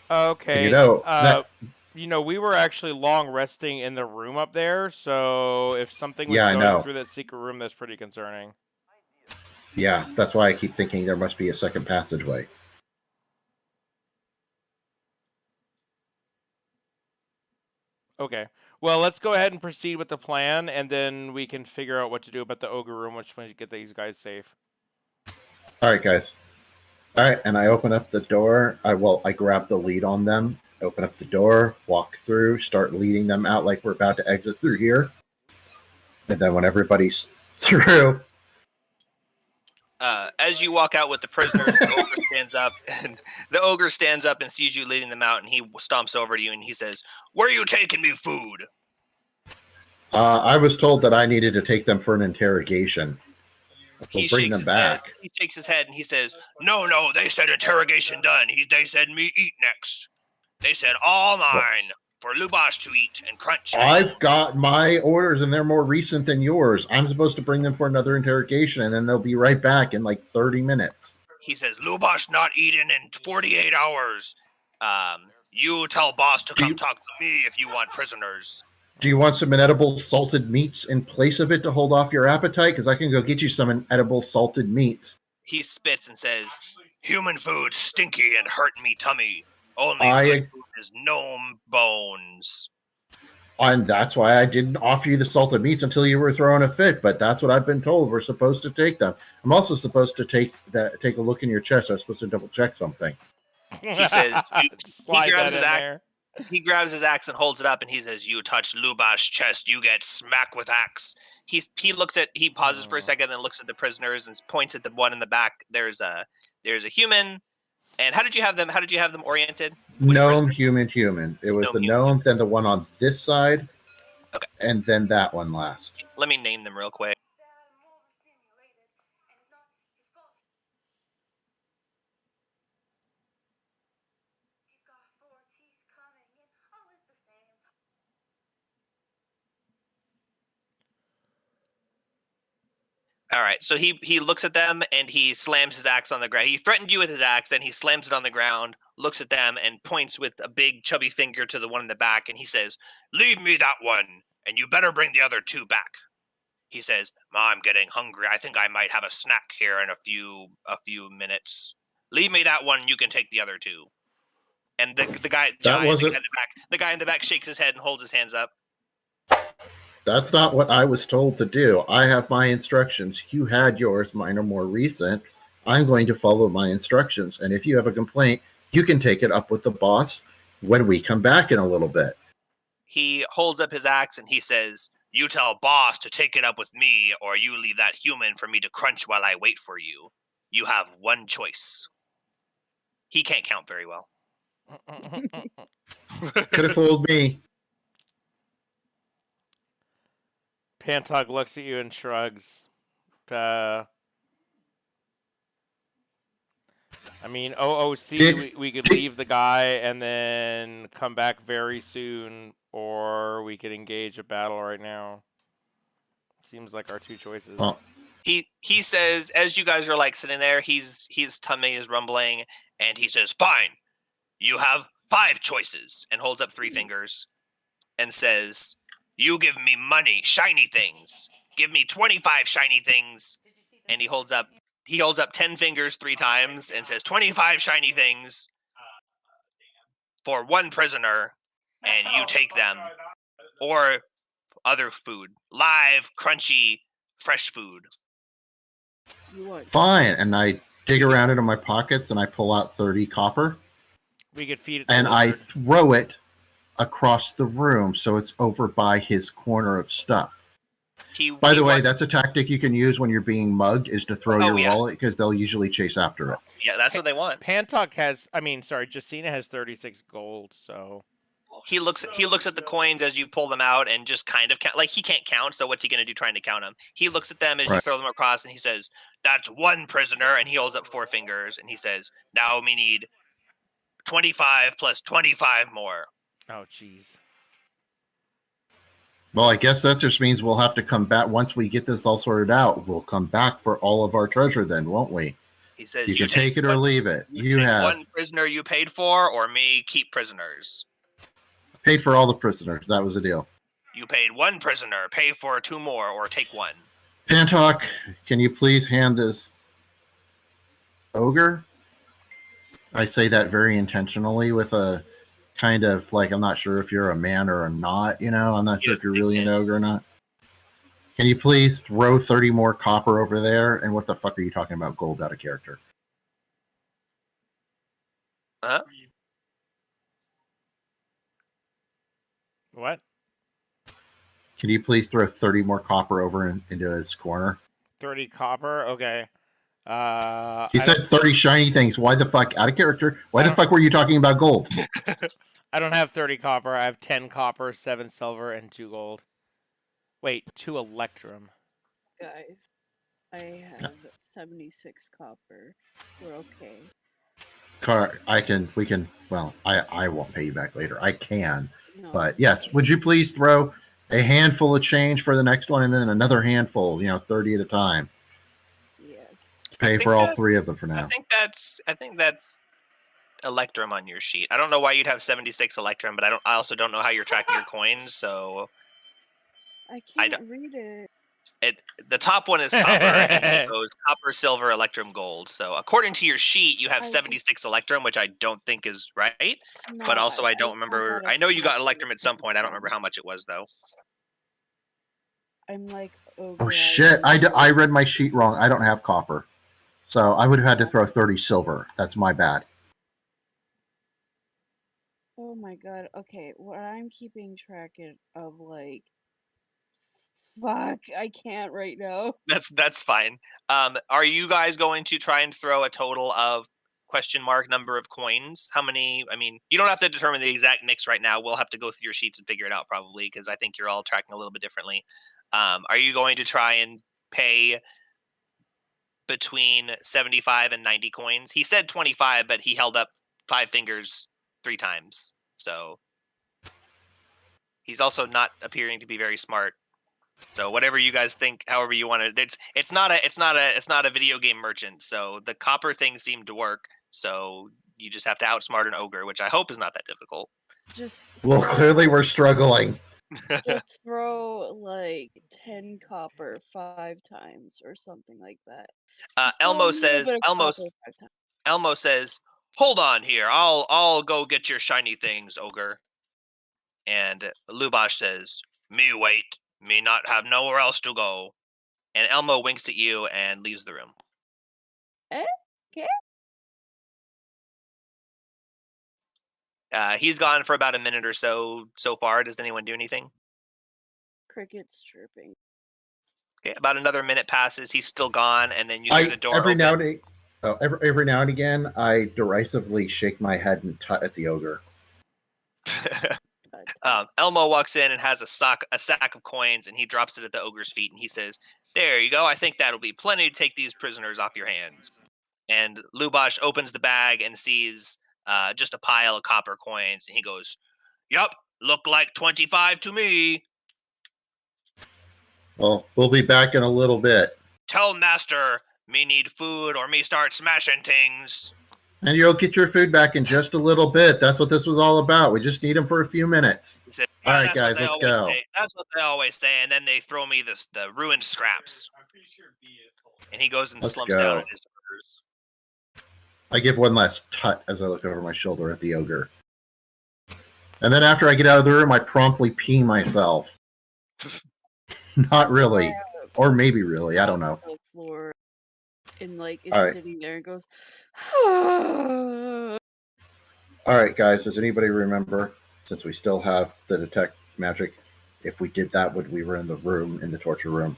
S2: Okay.
S1: And
S2: You know, we were actually long resting in the room up there, so if something was
S1: Yeah, I
S2: going
S1: know.
S2: through that secret room, that's pretty concerning.
S1: Yeah, that's why I keep thinking there must be a second passageway.
S2: Okay. Well, let's go ahead and proceed with the plan, and then we can figure out what to do about the ogre room, which way to get these guys safe.
S1: All right, guys. All right, and I open up the door. I grab the lead on them, open up the door, walk through, start leading them out like we're about to exit through here. And then when everybody's through,
S3: As you walk out with the prisoners, the ogre stands up, and the ogre stands up and sees you leading them out, and he stomps over to you and he says, "Where are you taking me food?"
S1: I was told that I needed to take them for an interrogation. We'll bring them back.
S3: He shakes his head and he says, "No, they said interrogation done. They said me eat next. They said all mine for Lubash to eat and crunch."
S1: I've got my orders, and they're more recent than yours. I'm supposed to bring them for another interrogation, and then they'll be right back in like 30 minutes.
S3: He says, "Lubash not eaten in 48 hours. You tell boss to come talk to me if you want prisoners."
S1: Do you want some inedible salted meats in place of it to hold off your appetite? Because I can go get you some inedible salted meats.
S3: He spits and says, "Human food stinky and hurt me tummy. Only good food is gnome bones."
S1: And that's why I didn't offer you the salted meats until you were throwing a fit. But that's what I've been told. We're supposed to take them. I'm also supposed to take a look in your chest. I'm supposed to double check something.
S3: He says,
S2: he
S3: grabs his axe and holds it up, and he says, "You touch Lubash chest, you get smack with axe." He pauses for a second, then looks at the prisoners and points at the one in the back. There's a human. And how did you have them oriented?
S1: Gnome, human. It was the gnome, then the one on this side,
S3: okay,
S1: and then that one last.
S3: Let me name them real quick. All right, so he looks at them and he slams his axe on the ground. He threatened you with his axe, then he slams it on the ground, looks at them, and points with a big chubby finger to the one in the back, and he says, "Leave me that one, and you better bring the other two back." He says, "I'm getting hungry. I think I might have a snack here in a few minutes. Leave me that one, you can take the other two." And the guy in the back shakes his head and holds his hands up.
S1: That's not what I was told to do. I have my instructions. You had yours. Mine are more recent. I'm going to follow my instructions. And if you have a complaint, you can take it up with the boss when we come back in a little bit.
S3: He holds up his axe and he says, "You tell boss to take it up with me, or you leave that human for me to crunch while I wait for you. You have one choice." He can't count very well.
S1: Could have fooled me.
S2: Pantog looks at you and shrugs. I mean, OOC, we could leave the guy and then come back very soon, or we could engage a battle right now. Seems like our two choices.
S1: Oh.
S3: He says, as you guys are like sitting there, his tummy is rumbling, and he says, "Fine, you have 5 choices," and holds up 3 fingers, and says, "You give me money, shiny things. Give me 25 shiny things." And he holds up 10 fingers 3 times and says, "25 shiny things for 1 prisoner, and you take them." Or other food. Live, crunchy, fresh food.
S1: Fine. And I dig around into my pockets and I pull out 30 copper.
S2: We could feed it.
S1: And I throw it across the room so it's over by his corner of stuff. By the way, that's a tactic you can use when you're being mugged, is to throw your wallet, because they'll usually chase after it.
S3: Yeah, that's what they want.
S2: Justina has 36 gold, so
S3: he looks at the coins as you pull them out and just kind of count. Like, he can't count, so what's he going to do trying to count them? He looks at them as you throw them across and he says, "That's 1 prisoner," and he holds up 4 fingers and he says, "Now we need 25 plus 25 more."
S2: Oh, jeez.
S1: Well, I guess that just means we'll have to come back once we get this all sorted out. We'll come back for all of our treasure then, won't we?
S3: He says,
S1: "You can take it or leave it.
S3: You have 1 prisoner you paid for, or me keep prisoners."
S1: Paid for all the prisoners. That was the deal.
S3: You paid 1 prisoner. Pay for 2 more, or take 1.
S1: Pantok, can you please hand this ogre? I say that very intentionally with a kind of like, I'm not sure if you're a man or not, you know? I'm not sure if you're really an ogre or not. Can you please throw 30 more copper over there? And what the fuck are you talking about gold out of character?
S3: Huh?
S2: What?
S1: Can you please throw 30 more copper over into his corner?
S2: 30 copper. Okay.
S1: He
S2: I
S1: said 30 shiny things. Why the fuck? Out of character. Why
S2: I
S1: the
S2: don't-
S1: fuck were you talking about gold?
S2: I don't have 30 copper. I have 10 copper, 7 silver, and 2 gold. Wait, 2 electrum.
S4: Guys, I have 76 copper. We're okay.
S1: Well, I won't pay you back later. I can.
S4: No,
S1: But
S4: it's
S1: yes,
S4: okay.
S1: would you please throw a handful of change for the next one and then another handful, 30 at a time.
S4: Yes.
S1: Pay
S3: think
S1: for all
S3: that-
S1: 3 of them for
S3: I
S1: now.
S3: think that's electrum on your sheet. I don't know why you'd have 76 electrum, but I also don't know how you're tracking your coins. So
S4: I
S3: I
S4: can't read it.
S3: the top one is copper, and it goes copper, silver, electrum, gold. So according to your sheet, you have
S4: I-
S3: 76 electrum, which I don't think is right.
S4: No,
S3: But also, I don't
S4: found
S3: remember.
S4: out
S3: I know you got
S4: it's
S3: electrum at some point. I don't remember how much it was though.
S4: I'm like,
S1: Oh shit, I read my sheet wrong. I don't have copper. So I would have had to throw 30 silver. That's my bad.
S4: Oh my god. Okay, what I'm keeping track of, like, fuck, I can't right now.
S3: That's fine. Are you guys going to try and throw a total of question mark number of coins? How many? I mean, you don't have to determine the exact mix right now. We'll have to go through your sheets and figure it out probably because I think you're all tracking a little bit differently. Are you going to try and pay between 75 and 90 coins? He said 25, but he held up 5 fingers 3 times. So he's also not appearing to be very smart. So whatever you guys think, however you want to, it's not a video game merchant. So the copper thing seemed to work. So you just have to outsmart an ogre, which I hope is not that difficult.
S4: Just
S1: Well, clearly we're struggling.
S4: just throw like 10 copper 5 times or something like that. Just throw a
S3: Elmo
S4: little
S3: says,
S4: bit of copper 5 times.
S3: Elmo says, "Hold on here. I'll go get your shiny things, ogre." And Lubash says, "Me wait. Me not have nowhere else to go." And Elmo winks at you and leaves the room.
S4: Okay.
S3: He's gone for about a minute or so far. Does anyone do anything?
S4: Crickets chirping.
S3: Okay, about another minute passes. He's still gone, and then you hear the door
S1: every
S3: open.
S1: every now and again, I derisively shake my head and tut at the ogre.
S3: Elmo walks in and has a sack of coins, and he drops it at the ogre's feet, and he says, "There you go. I think that'll be plenty to take these prisoners off your hands." And Lubash opens the bag and sees just a pile of copper coins, and he goes, "Yup, look like 25 to me.
S1: Well, we'll be back in a little bit.
S3: Tell master me need food or me start smashing things."
S1: And you'll get your food back in just a little bit. That's what this was all about. We just need them for a few minutes.
S3: He said,
S1: All right,
S3: "That's what
S1: guys,
S3: they
S1: let's
S3: always
S1: go."
S3: say. That's what they always say, and then they throw me the ruined scraps. And he goes and
S1: Let's
S3: slumps down
S1: go.
S3: at his orders.
S1: I give one last tut as I look over my shoulder at the ogre. And then after I get out of the room, I promptly pee myself. Not really. Or maybe really. I don't know.
S4: The floor and like is
S1: All right.
S4: sitting there and goes
S1: All right, guys. Does anybody remember, since we still have the detect magic, if we did that when we were in the room, in the torture room?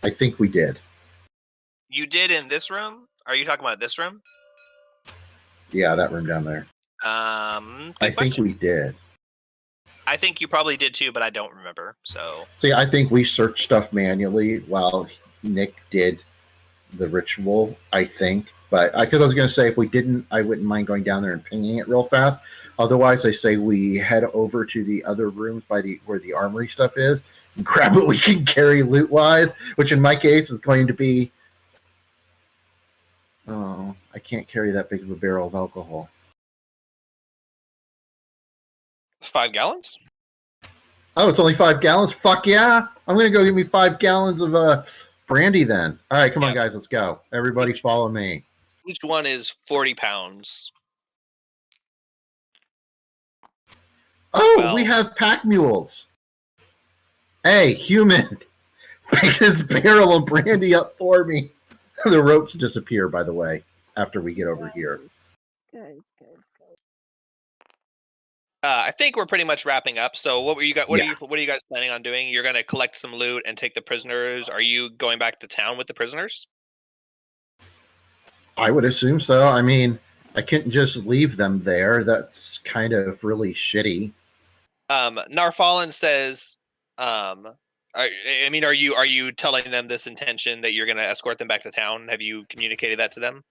S1: I think we did.
S3: You did in this room? Are you talking about this room?
S1: Yeah, that room down there.
S3: Good
S1: I think
S3: question.
S1: we did.
S3: I think you probably did too, but I don't remember. So
S1: See, I think we searched stuff manually while Nick did the ritual, I think. But because I was going to say, if we didn't, I wouldn't mind going down there and pinging it real fast. Otherwise, I say we head over to the other rooms by where the armory stuff is and grab what we can carry loot-wise, which in my case is going to be... Oh, I can't carry that big of a barrel of alcohol.
S3: 5 gallons?
S1: Oh, it's only 5 gallons? Fuck yeah. I'm going to go get me 5 gallons of brandy then. All right, come on, guys. Let's go. Everybody follow me.
S3: Each one is 40 pounds.
S1: Oh, we have pack mules. Hey, human. Pick this barrel of brandy up for me. The ropes disappear, by the way, after we get over here.
S4: Guys.
S3: I think we're pretty much wrapping up. So what are you guys planning on doing? You're going to collect some loot and take the prisoners. Are you going back to town with the prisoners?
S1: I would assume so. I mean, I can't just leave them there. That's kind of really shitty.
S3: Narfallen says, are you telling them this intention that you're going to escort them back to town? Have you communicated that to them?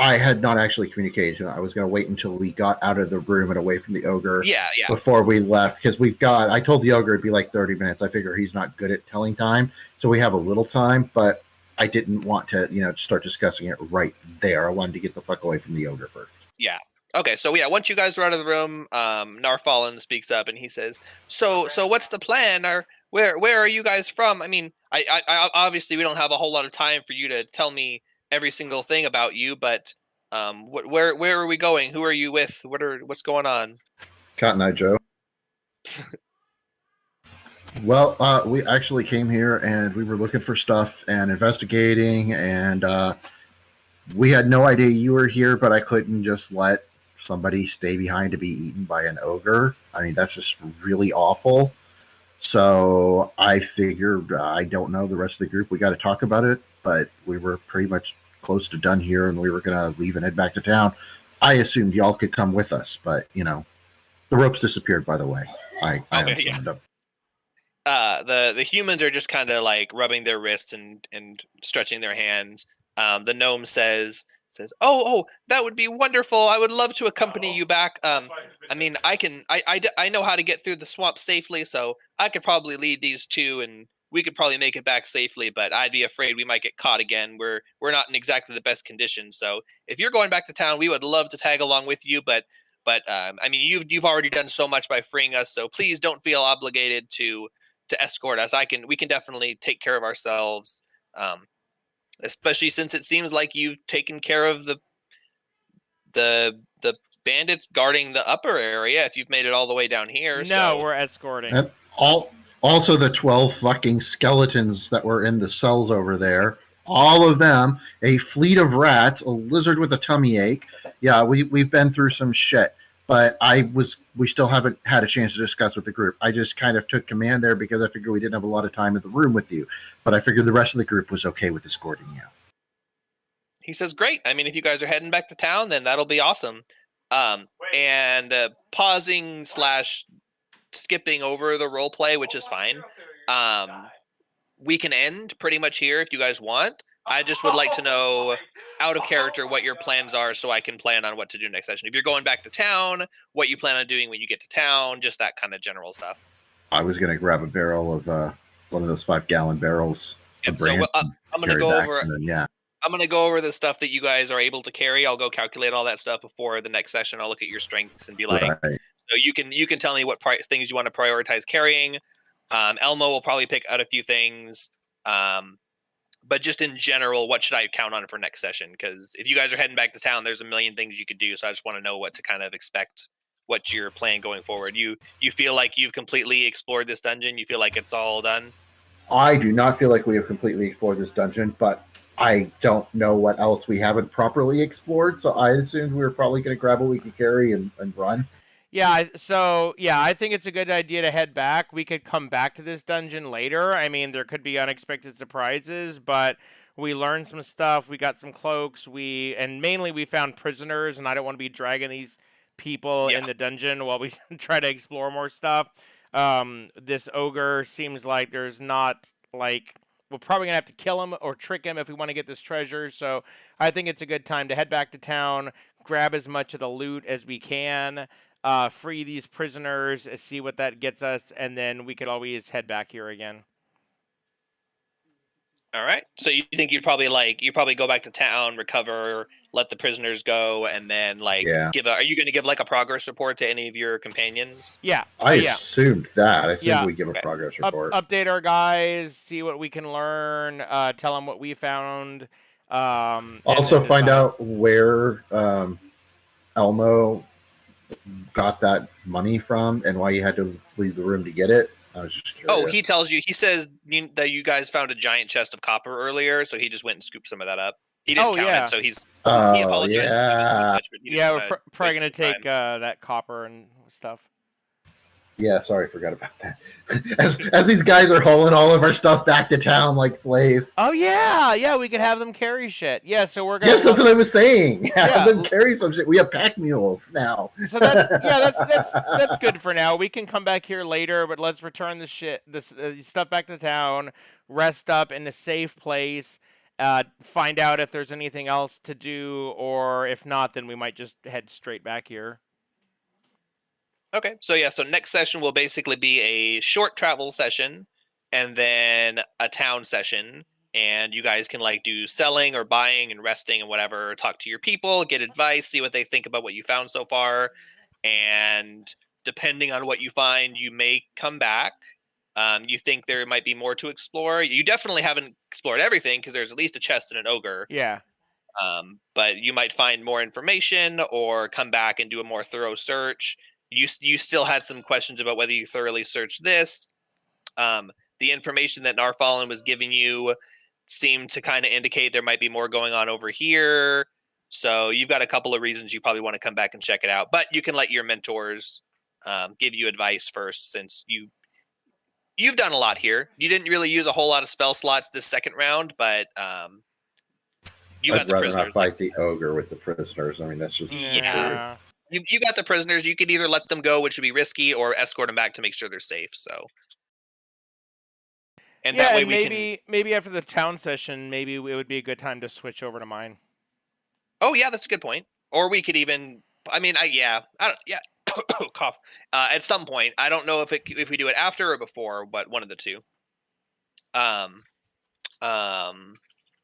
S1: I had not actually communicated. I was going to wait until we got out of the room and away from the ogre before we left, because I told the ogre it'd be like 30 minutes. I figure he's not good at telling time, so we have a little time, but I didn't want to, start discussing it right there. I wanted to get the fuck away from the ogre first.
S3: Yeah. Okay, so once you guys are out of the room, Narfallen speaks up and he says, So what's the plan? Or where are you guys from? I mean, I obviously we don't have a whole lot of time for you to tell me every single thing about you, but where are we going? Who are you with? What's going on?
S1: Cotton Eye Joe. Well, we actually came here and we were looking for stuff and investigating, and we had no idea you were here, but I couldn't just let somebody stay behind to be eaten by an ogre. I mean, that's just really awful. So I figured, I don't know the rest of the group. We got to talk about it, but we were pretty much close to done here, and we were going to leave and head back to town. I assumed y'all could come with us, but the ropes disappeared, by the way. I assumed them.
S3: The humans are just kind of like rubbing their wrists and stretching their hands. The gnome says, "Oh, that would be wonderful. I would love to accompany you back. I mean, I know how to get through the swamp safely, so I could probably lead these two, and we could probably make it back safely. But I'd be afraid we might get caught again. We're not in exactly the best condition. So if you're going back to town, we would love to tag along with you. But I mean, you've already done so much by freeing us, so please don't feel obligated to escort us. We can definitely take care of ourselves." Especially since it seems like you've taken care of the bandits guarding the upper area. If you've made it all the way down here,
S2: we're escorting.
S1: And also the 12 fucking skeletons that were in the cells over there. All of them, a fleet of rats, a lizard with a tummy ache. Yeah, we've been through some shit. But we still haven't had a chance to discuss with the group. I just kind of took command there because I figured we didn't have a lot of time in the room with you. But I figured the rest of the group was okay with escorting you.
S3: He says, "Great. I mean, if you guys are heading back to town, then that'll be awesome." Pausing / skipping over the role play, which is fine. We can end pretty much here if you guys want. I just would like to know, out of character, what your plans are so I can plan on what to do next session. If you're going back to town, what you plan on doing when you get to town, just that kind of general stuff.
S1: I was going to grab a barrel of one of those 5-gallon barrels.
S3: Yep, so I'm going to go over. I'm going to go over the stuff that you guys are able to carry. I'll go calculate all that stuff before the next session. I'll look at your strengths and be like, so you can tell me what things you want to prioritize carrying. Elmo will probably pick out a few things. But just in general, what should I count on for next session? Because if you guys are heading back to town, there's a million things you could do. So I just want to know what to kind of expect, what your plan going forward. You feel like you've completely explored this dungeon? You feel like it's all done?
S1: I do not feel like we have completely explored this dungeon, but I don't know what else we haven't properly explored. So I assumed we were probably going to grab what we could carry and run.
S2: Yeah, I think it's a good idea to head back. We could come back to this dungeon later. I mean, there could be unexpected surprises, but we learned some stuff. We got some cloaks. And mainly we found prisoners, and I don't want to be dragging these people in the dungeon while we try to explore more stuff. This ogre seems like there's not, like, we're probably going to have to kill him or trick him if we want to get this treasure. So I think it's a good time to head back to town, grab as much of the loot as we can, free these prisoners, see what that gets us, and then we could always head back here again.
S3: All right. So you think you'd probably go back to town, recover, let the prisoners go, and then
S1: Yeah.
S3: are you going to give like a progress report to any of your companions?
S2: Yeah.
S1: I
S2: yeah.
S1: assumed that. I assumed
S2: Yeah.
S1: we give a
S3: Okay.
S1: progress report.
S2: Update our guys, see what we can learn, tell them what we found.
S1: Also, find out where Elmo got that money from and why you had to leave the room to get it. I was just curious.
S3: Oh, he tells you. He says that you guys found a giant chest of copper earlier, so he just went and scooped some of that up. He didn't count
S2: yeah.
S3: it, so he
S1: Oh,
S3: apologized.
S1: yeah.
S2: Yeah, we're probably gonna take that copper and stuff.
S1: Yeah, sorry, forgot about that. As these guys are hauling all of our stuff back to town like slaves.
S2: Oh yeah, we could have them carry shit. Yeah, so we're gonna.
S1: Yes, that's what I was saying.
S2: Yeah.
S1: Have them carry some shit. We have pack mules now.
S2: So that's good for now. We can come back here later, but let's return this stuff back to town, rest up in a safe place, find out if there's anything else to do, or if not, then we might just head straight back here.
S3: Okay, so next session will basically be a short travel session, and then a town session, and you guys can do selling or buying and resting and whatever. Talk to your people, get advice, see what they think about what you found so far, and depending on what you find, you may come back. You think there might be more to explore. You definitely haven't explored everything because there's at least a chest and an ogre.
S2: Yeah.
S3: But you might find more information or come back and do a more thorough search. You still had some questions about whether you thoroughly searched this. The information that Narfallen was giving you seemed to kind of indicate there might be more going on over here. So you've got a couple of reasons you probably want to come back and check it out. But you can let your mentors give you advice first, since you've done a lot here. You didn't really use a whole lot of spell slots this second round, but you got
S1: I'd
S3: the
S1: rather
S3: prisoners.
S1: not fight the ogre with the prisoners. I mean, that's just
S2: Yeah.
S3: You got the prisoners. You could either let them go, which would be risky, or escort them back to make sure they're safe. So, and that way
S2: maybe after the town session, maybe it would be a good time to switch over to mine.
S3: Oh yeah, that's a good point. Or we could even. I mean, I don't. Yeah, cough. At some point, I don't know if we do it after or before, but one of the two.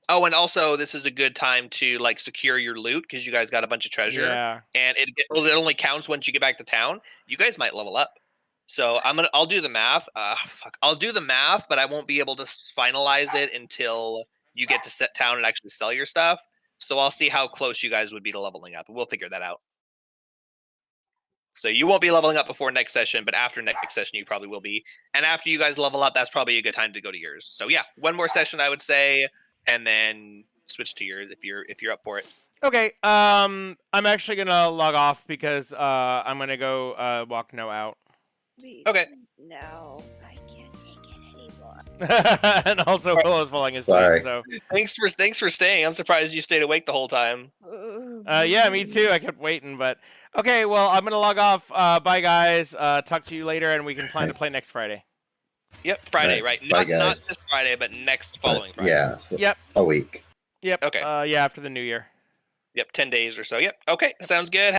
S3: Oh, and also this is a good time to secure your loot because you guys got a bunch of treasure.
S2: Yeah.
S3: And it only counts once you get back to town. You guys might level up. So I'll do the math. I'll do the math, but I won't be able to finalize it until you get to set town and actually sell your stuff. So I'll see how close you guys would be to leveling up. We'll figure that out. So you won't be leveling up before next session, but after next session you probably will be. And after you guys level up, that's probably a good time to go to yours. So yeah, one more session I would say, and then switch to yours if you're up for it.
S2: Okay. I'm actually gonna log off because I'm gonna go walk No out.
S3: Okay.
S4: No, I can't take it anymore.
S2: And also Willow's falling asleep.
S1: Sorry.
S2: So
S3: Thanks for staying. I'm surprised you stayed awake the whole time.
S2: yeah, me too. I kept waiting, but okay. Well, I'm gonna log off. Bye, guys. Talk to you later, and we can plan to play next Friday.
S3: Yep, Friday, right?
S1: Bye,
S3: Not
S1: guys.
S3: this Friday, but next following Friday.
S1: Yeah. So
S2: Yep.
S1: A week.
S2: Yep.
S3: Okay.
S2: Yeah, after the new year.
S3: Yep, 10 days or so. Yep. Okay, sounds good.